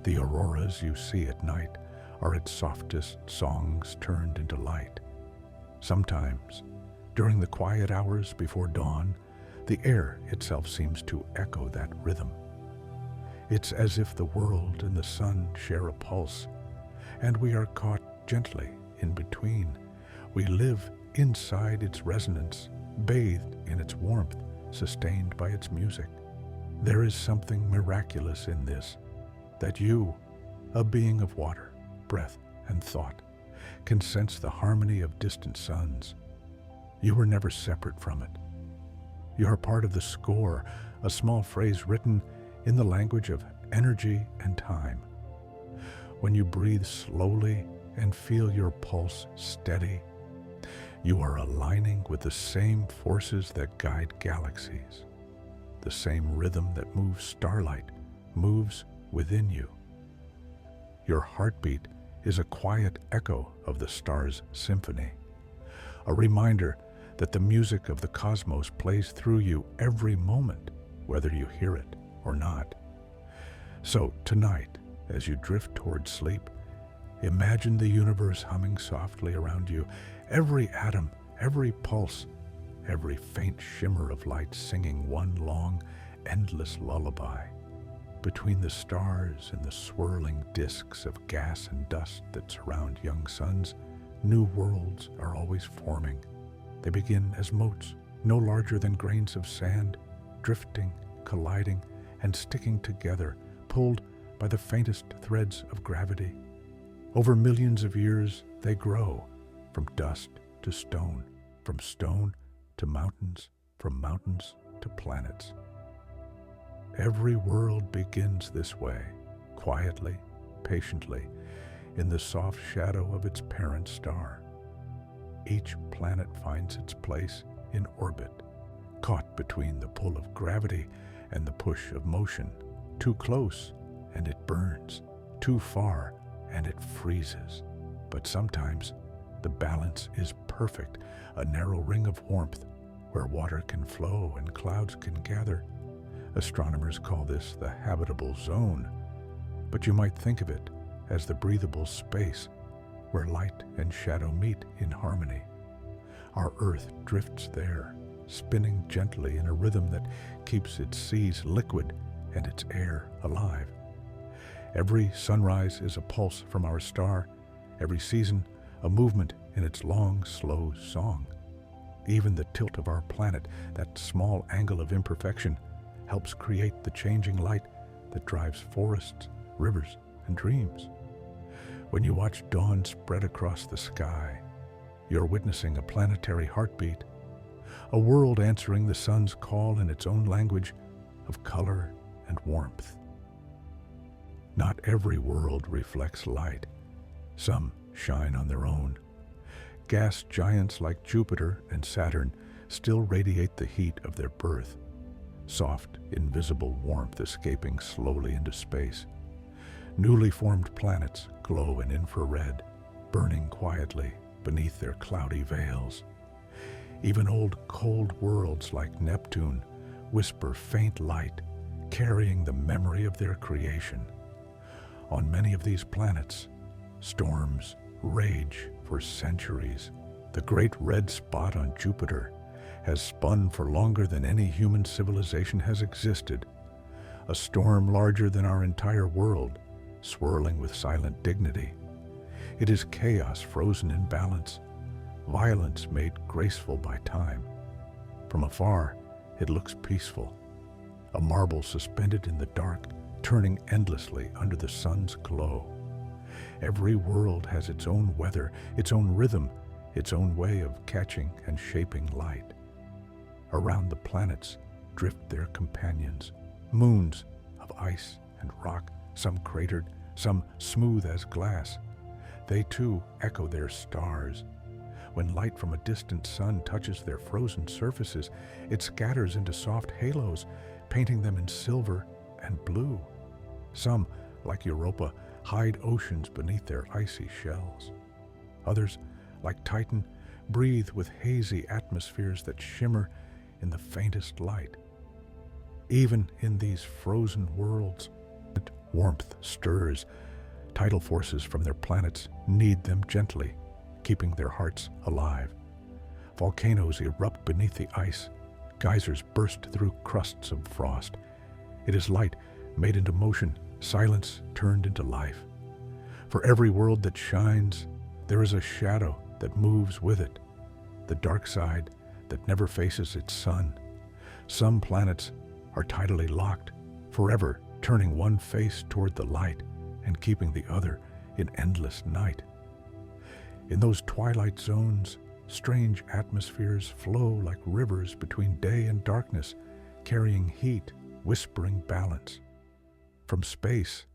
The auroras you see at night are its softest songs turned into light. Sometimes, during the quiet hours before dawn, the air itself seems to echo that rhythm. It's as if the world and the sun share a pulse, and we are caught gently in between. We live inside its resonance, bathed in its warmth, sustained by its music. There is something miraculous in this, that you, a being of water, breath, and thought, can sense the harmony of distant suns. You were never separate from it. You are part of the score, a small phrase written in the language of energy and time. When you breathe slowly and feel your pulse steady, you are aligning with the same forces that guide galaxies. The same rhythm that moves starlight moves within you. Your heartbeat is a quiet echo of the stars' symphony, a reminder that the music of the cosmos plays through you every moment, whether you hear it or not. So tonight, as you drift toward sleep, imagine the universe humming softly around you, every atom, every pulse, every faint shimmer of light singing one long, endless lullaby. Between the stars and the swirling disks of gas and dust that surround young suns, new worlds are always forming. They begin as motes, no larger than grains of sand, drifting, colliding, and sticking together, pulled by the faintest threads of gravity. Over millions of years, they grow, from dust to stone, from stone to mountains, from mountains to planets. Every world begins this way, quietly, patiently, in the soft shadow of its parent star. Each planet finds its place in orbit, caught between the pull of gravity and the push of motion. Too close, and it burns. Too far, and it freezes. But sometimes, the balance is perfect, a narrow ring of warmth where water can flow and clouds can gather. Astronomers call this the habitable zone, but you might think of it as the breathable space where light and shadow meet in harmony. Our Earth drifts there, spinning gently in a rhythm that keeps its seas liquid and its air alive. Every sunrise is a pulse from our star, every season a movement in its long, slow song. Even the tilt of our planet, that small angle of imperfection, helps create the changing light that drives forests, rivers, and dreams. When you watch dawn spread across the sky, you're witnessing a planetary heartbeat, a world answering the sun's call in its own language of color and warmth. Not every world reflects light. Some shine on their own. Gas giants like Jupiter and Saturn still radiate the heat of their birth, soft, invisible warmth escaping slowly into space. Newly formed planets glow in infrared, burning quietly beneath their cloudy veils. Even old cold worlds like Neptune whisper faint light, carrying the memory of their creation. On many of these planets, storms rage for centuries. The great red spot on Jupiter has spun for longer than any human civilization has existed. A storm larger than our entire world, swirling with silent dignity. It is chaos frozen in balance, violence made graceful by time. From afar, it looks peaceful, a marble suspended in the dark, turning endlessly under the sun's glow. Every world has its own weather, its own rhythm, its own way of catching and shaping light. Around the planets drift their companions, moons of ice and rock, some cratered, some smooth as glass. They too echo their stars. When light from a distant sun touches their frozen surfaces, it scatters into soft halos, painting them in silver and blue. Some, like Europa, hide oceans beneath their icy shells. Others, like Titan, breathe with hazy atmospheres that shimmer in the faintest light. Even in these frozen worlds, warmth stirs. Tidal forces from their planets knead them gently, keeping their hearts alive. Volcanoes erupt beneath the ice. Geysers burst through crusts of frost. It is light made into motion, silence turned into life. For every world that shines, there is a shadow that moves with it, the dark side that never faces its sun. Some planets are tidally locked, forever turning one face toward the light and keeping the other in endless night. In those twilight zones, Strange atmospheres flow like rivers between day and darkness, carrying heat, whispering balance. From space,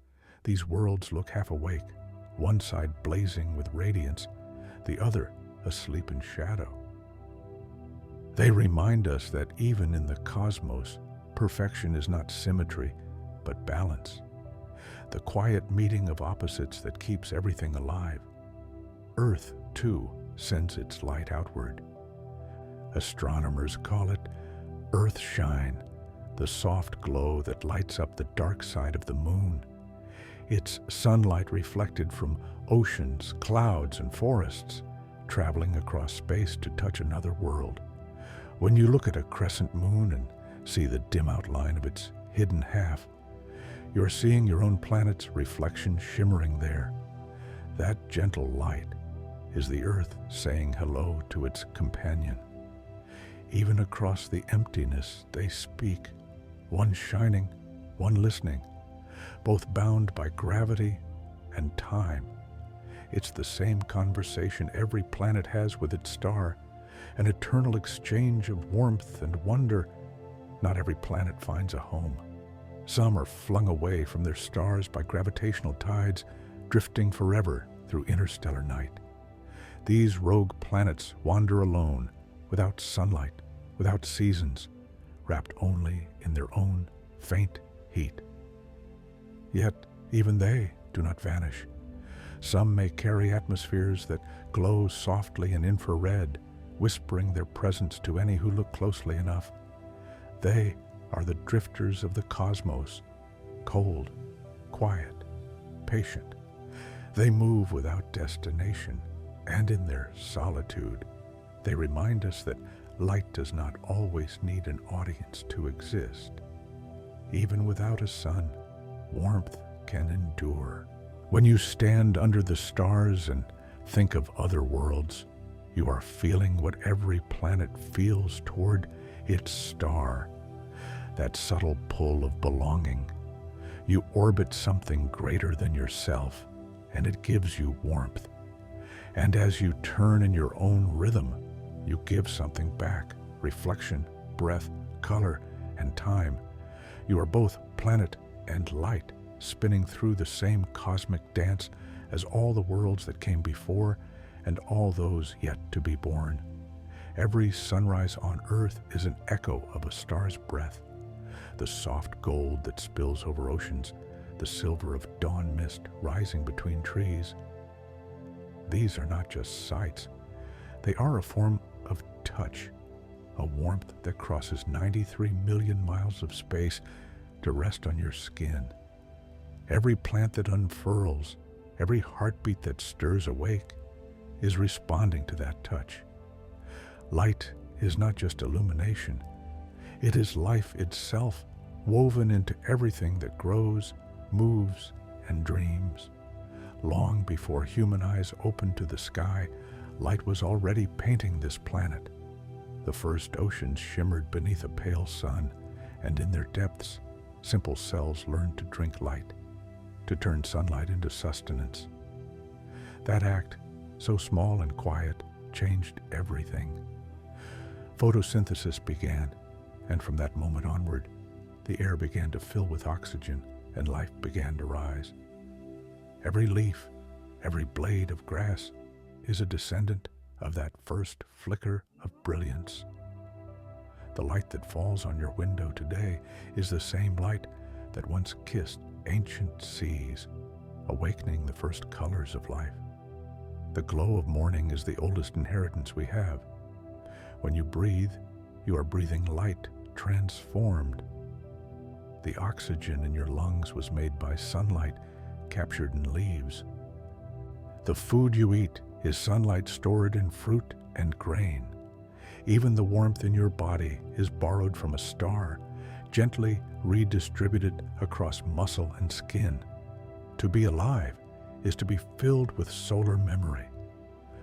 these worlds look half awake, one side blazing with radiance, the other asleep in shadow. They remind us that even in the cosmos, perfection is not symmetry, but balance. The quiet meeting of opposites that keeps everything alive. Earth, too, sends its light outward. Astronomers call it Earth shine, the soft glow that lights up the dark side of the moon. It's sunlight reflected from oceans, clouds, and forests, traveling across space to touch another world. When you look at a crescent moon and see the dim outline of its hidden half, you're seeing your own planet's reflection shimmering there. That gentle light is the Earth saying hello to its companion. Even across the emptiness, they speak, one shining, one listening, both bound by gravity and time. It's the same conversation every planet has with its star, an eternal exchange of warmth and wonder. Not every planet finds a home. Some are flung away from their stars by gravitational tides, drifting forever through interstellar night. These rogue planets wander alone, without sunlight, without seasons, wrapped only in their own faint heat. Yet, even they do not vanish. Some may carry atmospheres that glow softly in infrared, whispering their presence to any who look closely enough. They are the drifters of the cosmos, cold, quiet, patient. They move without destination, and in their solitude, they remind us that light does not always need an audience to exist. Even without a sun, warmth can endure. When you stand under the stars and think of other worlds, you are feeling what every planet feels toward its star, that subtle pull of belonging. You orbit something greater than yourself, and it gives you warmth. And as you turn in your own rhythm, you give something back: reflection, breath, color, and time. You are both planet and light, spinning through the same cosmic dance as all the worlds that came before and all those yet to be born. Every sunrise on Earth is an echo of a star's breath. The soft gold that spills over oceans, the silver of dawn mist rising between trees. These are not just sights. They are a form of touch, a warmth that crosses 93 million miles of space to rest on your skin. Every plant that unfurls, every heartbeat that stirs awake, is responding to that touch. Light is not just illumination. It is life itself, woven into everything that grows, moves, and dreams. Long before human eyes opened to the sky, light was already painting this planet. The first oceans shimmered beneath a pale sun, and in their depths, simple cells learned to drink light, to turn sunlight into sustenance. That act, so small and quiet, changed everything. Photosynthesis began, and from that moment onward, the air began to fill with oxygen and life began to rise. Every leaf, every blade of grass is a descendant of that first flicker of brilliance. The light that falls on your window today is the same light that once kissed ancient seas, awakening the first colors of life. The glow of morning is the oldest inheritance we have. When you breathe, you are breathing light transformed. The oxygen in your lungs was made by sunlight captured in leaves. The food you eat is sunlight stored in fruit and grain. Even the warmth in your body is borrowed from a star, gently redistributed across muscle and skin. To be alive is to be filled with solar memory,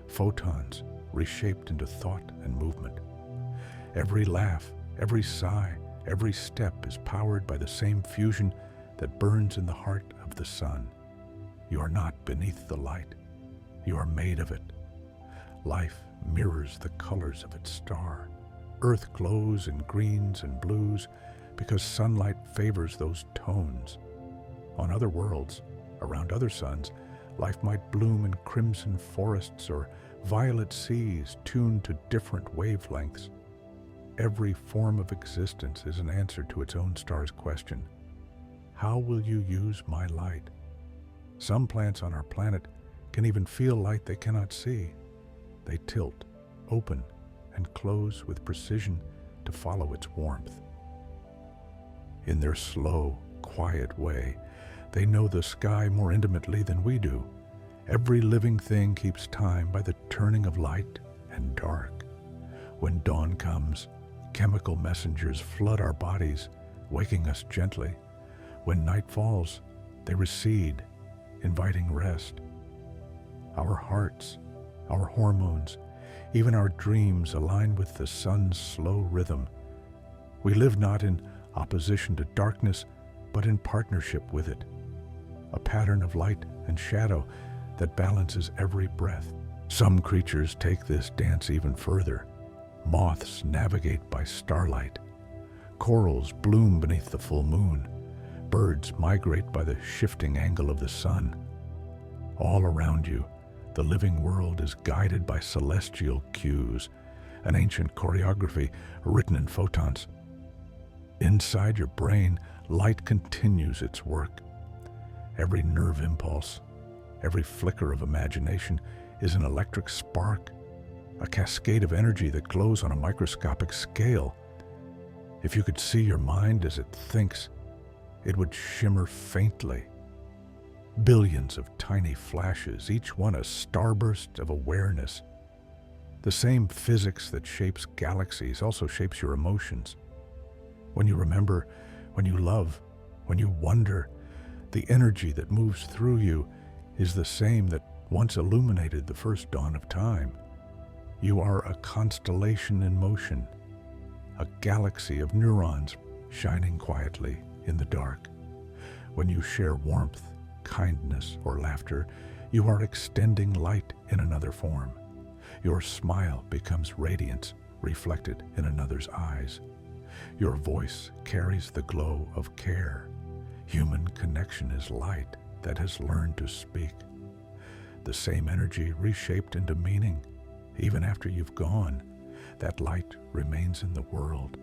photons reshaped into thought and movement. Every laugh, every sigh, every step is powered by the same fusion that burns in the heart of the sun. You are not beneath the light. You are made of it. Life mirrors the colors of its star. Earth glows in greens and blues because sunlight favors those tones. On other worlds, around other suns, life might bloom in crimson forests or violet seas tuned to different wavelengths. Every form of existence is an answer to its own star's question: how will you use my light? Some plants on our planet can even feel light they cannot see. They tilt, open, and close with precision to follow its warmth. In their slow, quiet way, they know the sky more intimately than we do. Every living thing keeps time by the turning of light and dark. When dawn comes, chemical messengers flood our bodies, waking us gently. When night falls, they recede, inviting rest. Our hearts, our hormones, even our dreams align with the sun's slow rhythm. We live not in opposition to darkness, but in partnership with it, a pattern of light and shadow that balances every breath. Some creatures take this dance even further. Moths navigate by starlight. Corals bloom beneath the full moon. Birds migrate by the shifting angle of the sun. All around you, the living world is guided by celestial cues, an ancient choreography written in photons. Inside your brain, light continues its work. Every nerve impulse, every flicker of imagination is an electric spark, a cascade of energy that glows on a microscopic scale. If you could see your mind as it thinks, it would shimmer faintly. Billions of tiny flashes, each one a starburst of awareness. The same physics that shapes galaxies also shapes your emotions. When you remember, when you love, when you wonder, the energy that moves through you is the same that once illuminated the first dawn of time. You are a constellation in motion, a galaxy of neurons shining quietly in the dark. When you share warmth, kindness, or laughter, you are extending light in another form. Your smile becomes radiance reflected in another's eyes. Your voice carries the glow of care. Human connection is light that has learned to speak. The same energy reshaped into meaning. Even after you've gone, that light remains in the world,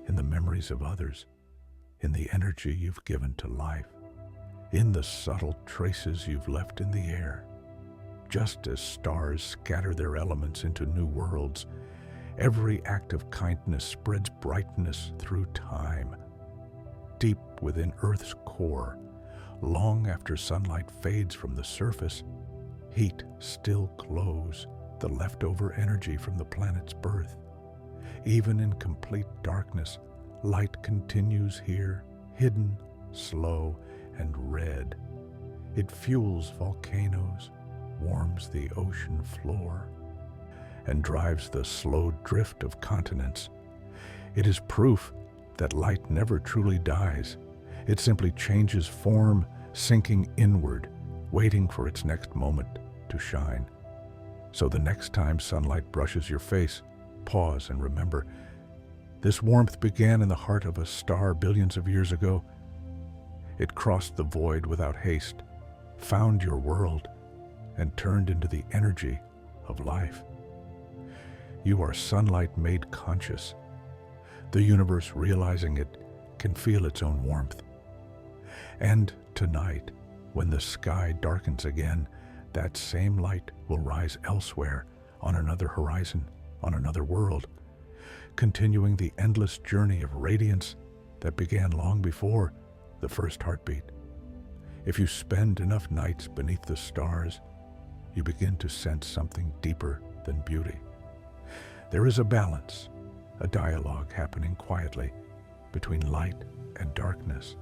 in the memories of others, in the energy you've given to life, in the subtle traces you've left in the air. Just as stars scatter their elements into new worlds, every act of kindness spreads brightness through time. Deep within Earth's core, long after sunlight fades from the surface, heat still glows, the leftover energy from the planet's birth. Even in complete darkness, light continues here, hidden, slow, and red. It fuels volcanoes, warms the ocean floor, and drives the slow drift of continents. It is proof that light never truly dies. It simply changes form, sinking inward, waiting for its next moment to shine. So the next time sunlight brushes your face, pause and remember, this warmth began in the heart of a star billions of years ago. It crossed the void without haste, found your world, and turned into the energy of life. You are sunlight made conscious. The universe, realizing it, can feel its own warmth. And tonight, when the sky darkens again, that same light will rise elsewhere, on another horizon, on another world, continuing the endless journey of radiance that began long before the first heartbeat. If you spend enough nights beneath the stars, you begin to sense something deeper than beauty. There is a balance, a dialogue happening quietly between light and darkness.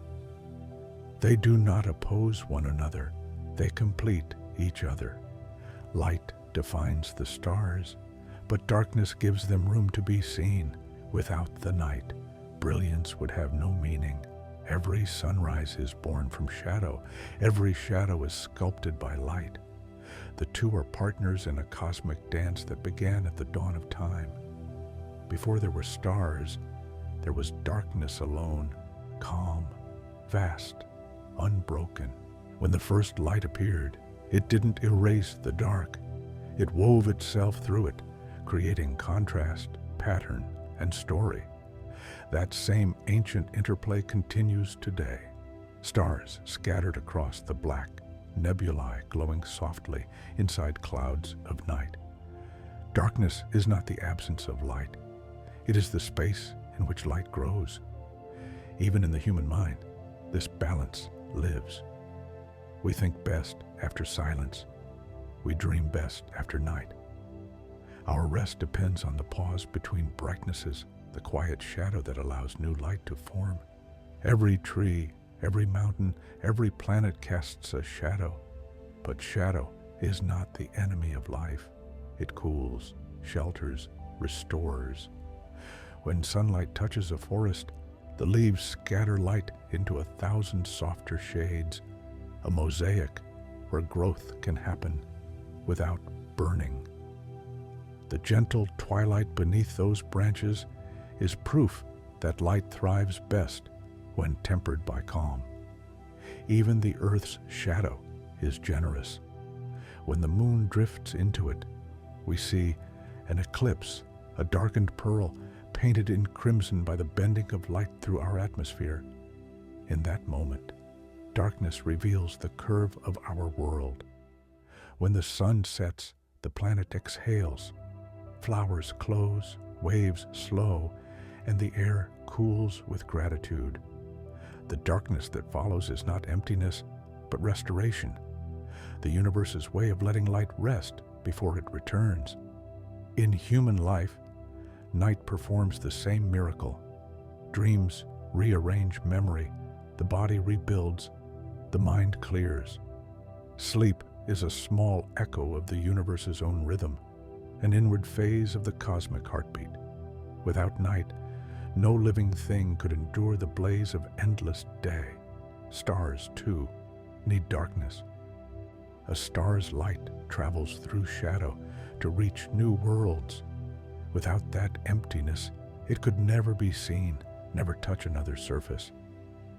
They do not oppose one another, they complete each other. Light defines the stars, but darkness gives them room to be seen. Without the night, brilliance would have no meaning. Every sunrise is born from shadow. Every shadow is sculpted by light. The two are partners in a cosmic dance that began at the dawn of time. Before there were stars, there was darkness alone, calm, vast, unbroken. When the first light appeared, it didn't erase the dark. It wove itself through it, creating contrast, pattern, and story. That same ancient interplay continues today. Stars scattered across the black, nebulae glowing softly inside clouds of night. Darkness is not the absence of light. It is the space in which light grows. Even in the human mind, this balance lives. We think best after silence. We dream best after night. Our rest depends on the pause between brightnesses, the quiet shadow that allows new light to form. Every tree, every mountain, every planet casts a shadow. But shadow is not the enemy of life. It cools, shelters, restores. When sunlight touches a forest, the leaves scatter light into 1,000 softer shades, a mosaic where growth can happen without burning. The gentle twilight beneath those branches is proof that light thrives best when tempered by calm. Even the earth's shadow is generous. When the moon drifts into it, we see an eclipse, a darkened pearl painted in crimson by the bending of light through our atmosphere. In that moment, darkness reveals the curve of our world. When the sun sets, the planet exhales. Flowers close, waves slow, and the air cools with gratitude. The darkness that follows is not emptiness, but restoration. The universe's way of letting light rest before it returns. In human life, night performs the same miracle. Dreams rearrange memory, the body rebuilds, the mind clears. Sleep is a small echo of the universe's own rhythm, an inward phase of the cosmic heartbeat. Without night, no living thing could endure the blaze of endless day. Stars, too, need darkness. A star's light travels through shadow to reach new worlds. Without that emptiness, it could never be seen, never touch another surface.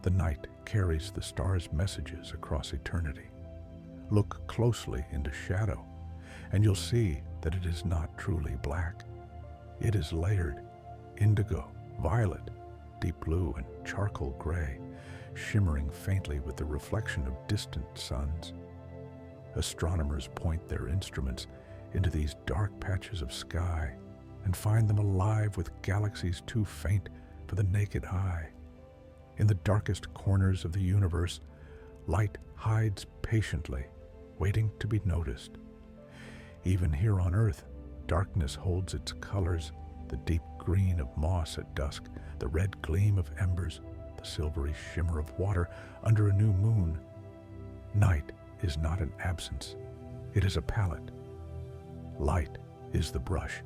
The night carries the star's messages across eternity. Look closely into shadow, and you'll see that it is not truly black. It is layered, indigo, violet, deep blue, and charcoal gray, shimmering faintly with the reflection of distant suns. Astronomers point their instruments into these dark patches of sky and find them alive with galaxies too faint for the naked eye. In the darkest corners of the universe, light hides patiently, waiting to be noticed. Even here on Earth, darkness holds its colors, the deep green of moss at dusk, the red gleam of embers, the silvery shimmer of water under a new moon. Night is not an absence, it is a palette. Light is the brush.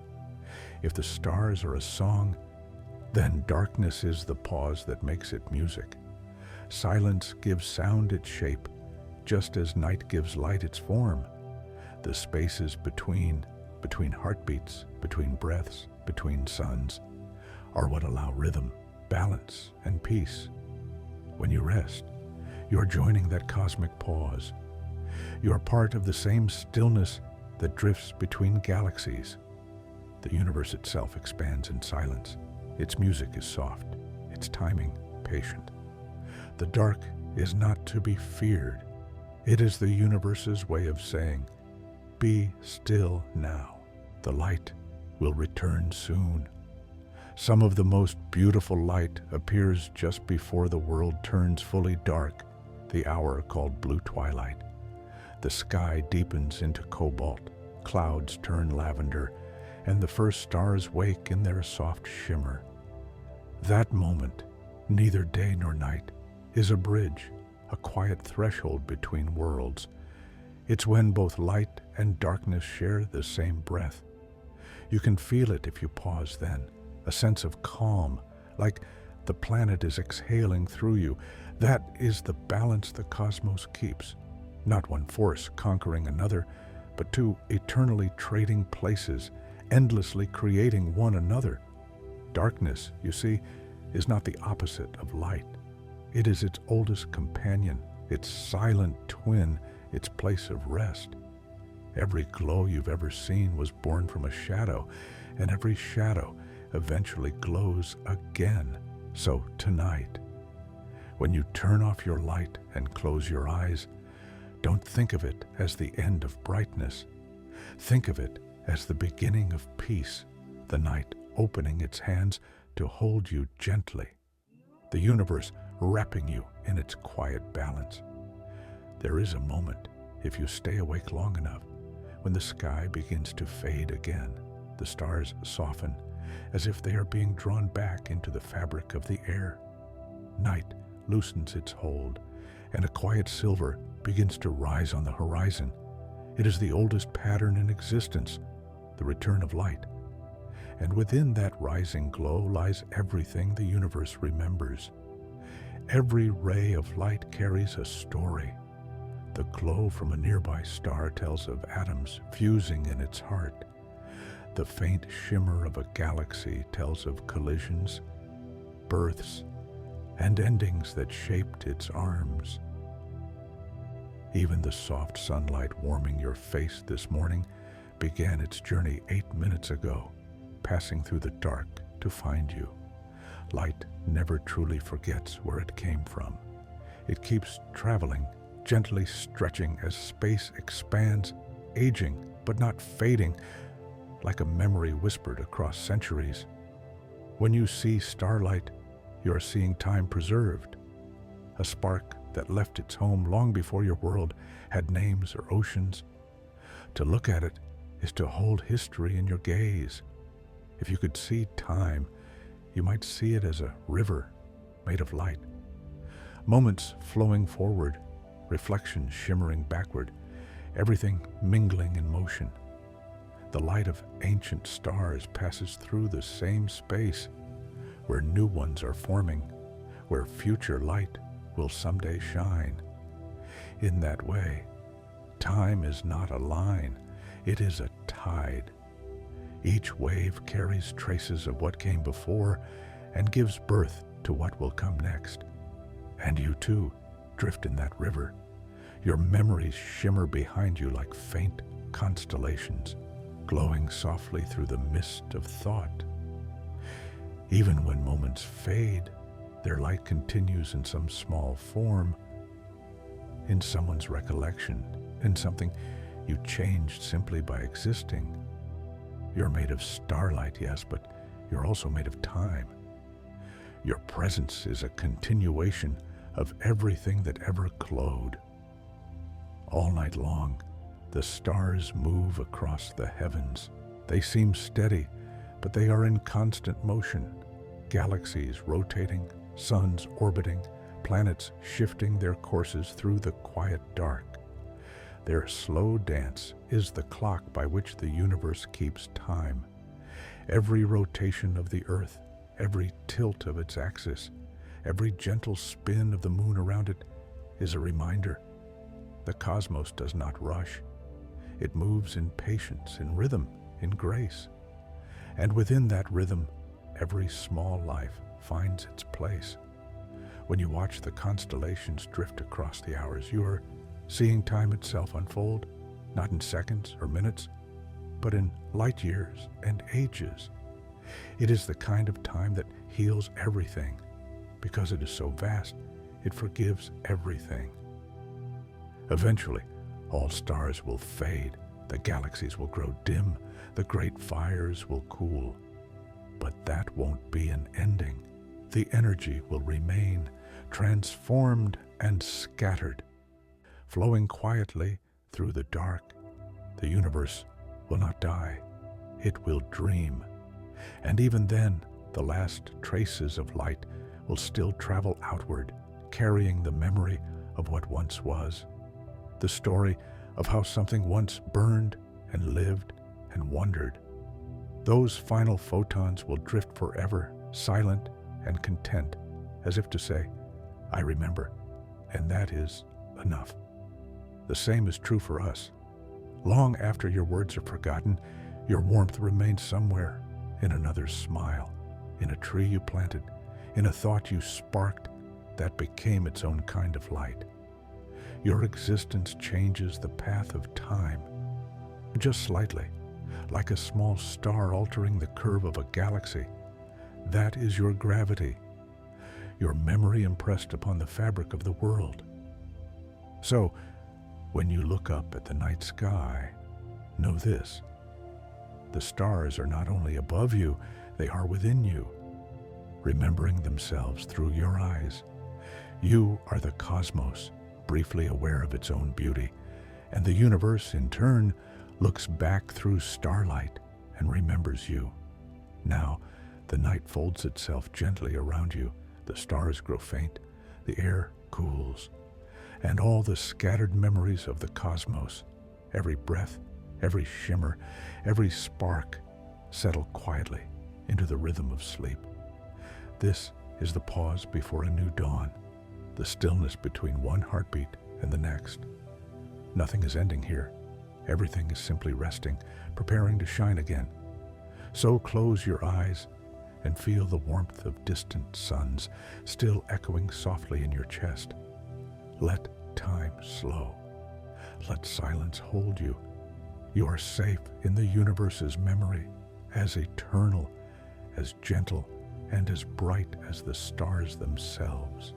If the stars are a song, then darkness is the pause that makes it music. Silence gives sound its shape, just as night gives light its form. The spaces between heartbeats, between breaths, between suns, are what allow rhythm, balance, and peace. When you rest, you are joining that cosmic pause. You are part of the same stillness that drifts between galaxies. The universe itself expands in silence. Its music is soft, its timing patient. The dark is not to be feared. It is the universe's way of saying, "Be still now. The light will return soon." Some of the most beautiful light appears just before the world turns fully dark, the hour called blue twilight. The sky deepens into cobalt, clouds turn lavender, and the first stars wake in their soft shimmer. That moment, neither day nor night, is a bridge, a quiet threshold between worlds. It's when both light and darkness share the same breath. You can feel it if you pause then, a sense of calm, like the planet is exhaling through you. That is the balance the cosmos keeps, not one force conquering another, but two eternally trading places, endlessly creating one another. Darkness, you see, is not the opposite of light. It is its oldest companion, its silent twin, its place of rest. Every glow you've ever seen was born from a shadow, and every shadow eventually glows again. So tonight, when you turn off your light and close your eyes, don't think of it as the end of brightness. Think of it as the beginning of peace, the night opening its hands to hold you gently, the universe wrapping you in its quiet balance. There is a moment, if you stay awake long enough, when the sky begins to fade again. The stars soften, as if they are being drawn back into the fabric of the air. Night loosens its hold, and a quiet silver begins to rise on the horizon. It is the oldest pattern in existence, the return of light. And within that rising glow lies everything the universe remembers. Every ray of light carries a story. The glow from a nearby star tells of atoms fusing in its heart. The faint shimmer of a galaxy tells of collisions, births, and endings that shaped its arms. Even the soft sunlight warming your face this morning began its journey 8 minutes ago, passing through the dark to find you. Light never truly forgets where it came from. It keeps traveling, gently stretching as space expands, aging but not fading, like a memory whispered across centuries. When you see starlight, you are seeing time preserved, a spark that left its home long before your world had names or oceans. To look at it is to hold history in your gaze. If you could see time, you might see it as a river made of light. Moments flowing forward, reflections shimmering backward, everything mingling in motion. The light of ancient stars passes through the same space, where new ones are forming, where future light will someday shine. In that way, time is not a line, it is a tide. Each wave carries traces of what came before and gives birth to what will come next. And you too drift in that river. Your memories shimmer behind you like faint constellations, glowing softly through the mist of thought. Even when moments fade, their light continues in some small form, in someone's recollection, in something you changed simply by existing. You're made of starlight, yes, but you're also made of time. Your presence is a continuation of everything that ever glowed. All night long, the stars move across the heavens. They seem steady, but they are in constant motion. Galaxies rotating, suns orbiting, planets shifting their courses through the quiet dark. Their slow dance is the clock by which the universe keeps time. Every rotation of the earth, every tilt of its axis, every gentle spin of the moon around it is a reminder. The cosmos does not rush. It moves in patience, in rhythm, in grace. And within that rhythm, every small life finds its place. When you watch the constellations drift across the hours, you are seeing time itself unfold, not in seconds or minutes, but in light years and ages. It is the kind of time that heals everything. Because it is so vast, it forgives everything. Eventually, all stars will fade, the galaxies will grow dim, the great fires will cool. But that won't be an ending. The energy will remain, transformed and scattered. Flowing quietly through the dark, the universe will not die. It will dream. And even then, the last traces of light will still travel outward, carrying the memory of what once was. The story of how something once burned and lived and wondered. Those final photons will drift forever, silent and content, as if to say, I remember, and that is enough. The same is true for us. Long after your words are forgotten, your warmth remains somewhere, in another's smile, in a tree you planted, in a thought you sparked that became its own kind of light. Your existence changes the path of time, just slightly, like a small star altering the curve of a galaxy. That is your gravity, your memory impressed upon the fabric of the world. So, when you look up at the night sky, know this: the stars are not only above you, they are within you, remembering themselves through your eyes. You are the cosmos, briefly aware of its own beauty, and the universe, in turn, looks back through starlight and remembers you. Now, the night folds itself gently around you, the stars grow faint, the air cools, and all the scattered memories of the cosmos, every breath, every shimmer, every spark, settle quietly into the rhythm of sleep. This is the pause before a new dawn, the stillness between one heartbeat and the next. Nothing is ending here. Everything is simply resting, preparing to shine again. So close your eyes and feel the warmth of distant suns still echoing softly in your chest. Let time slow. Let silence hold you. You are safe in the universe's memory, as eternal, as gentle, and as bright as the stars themselves.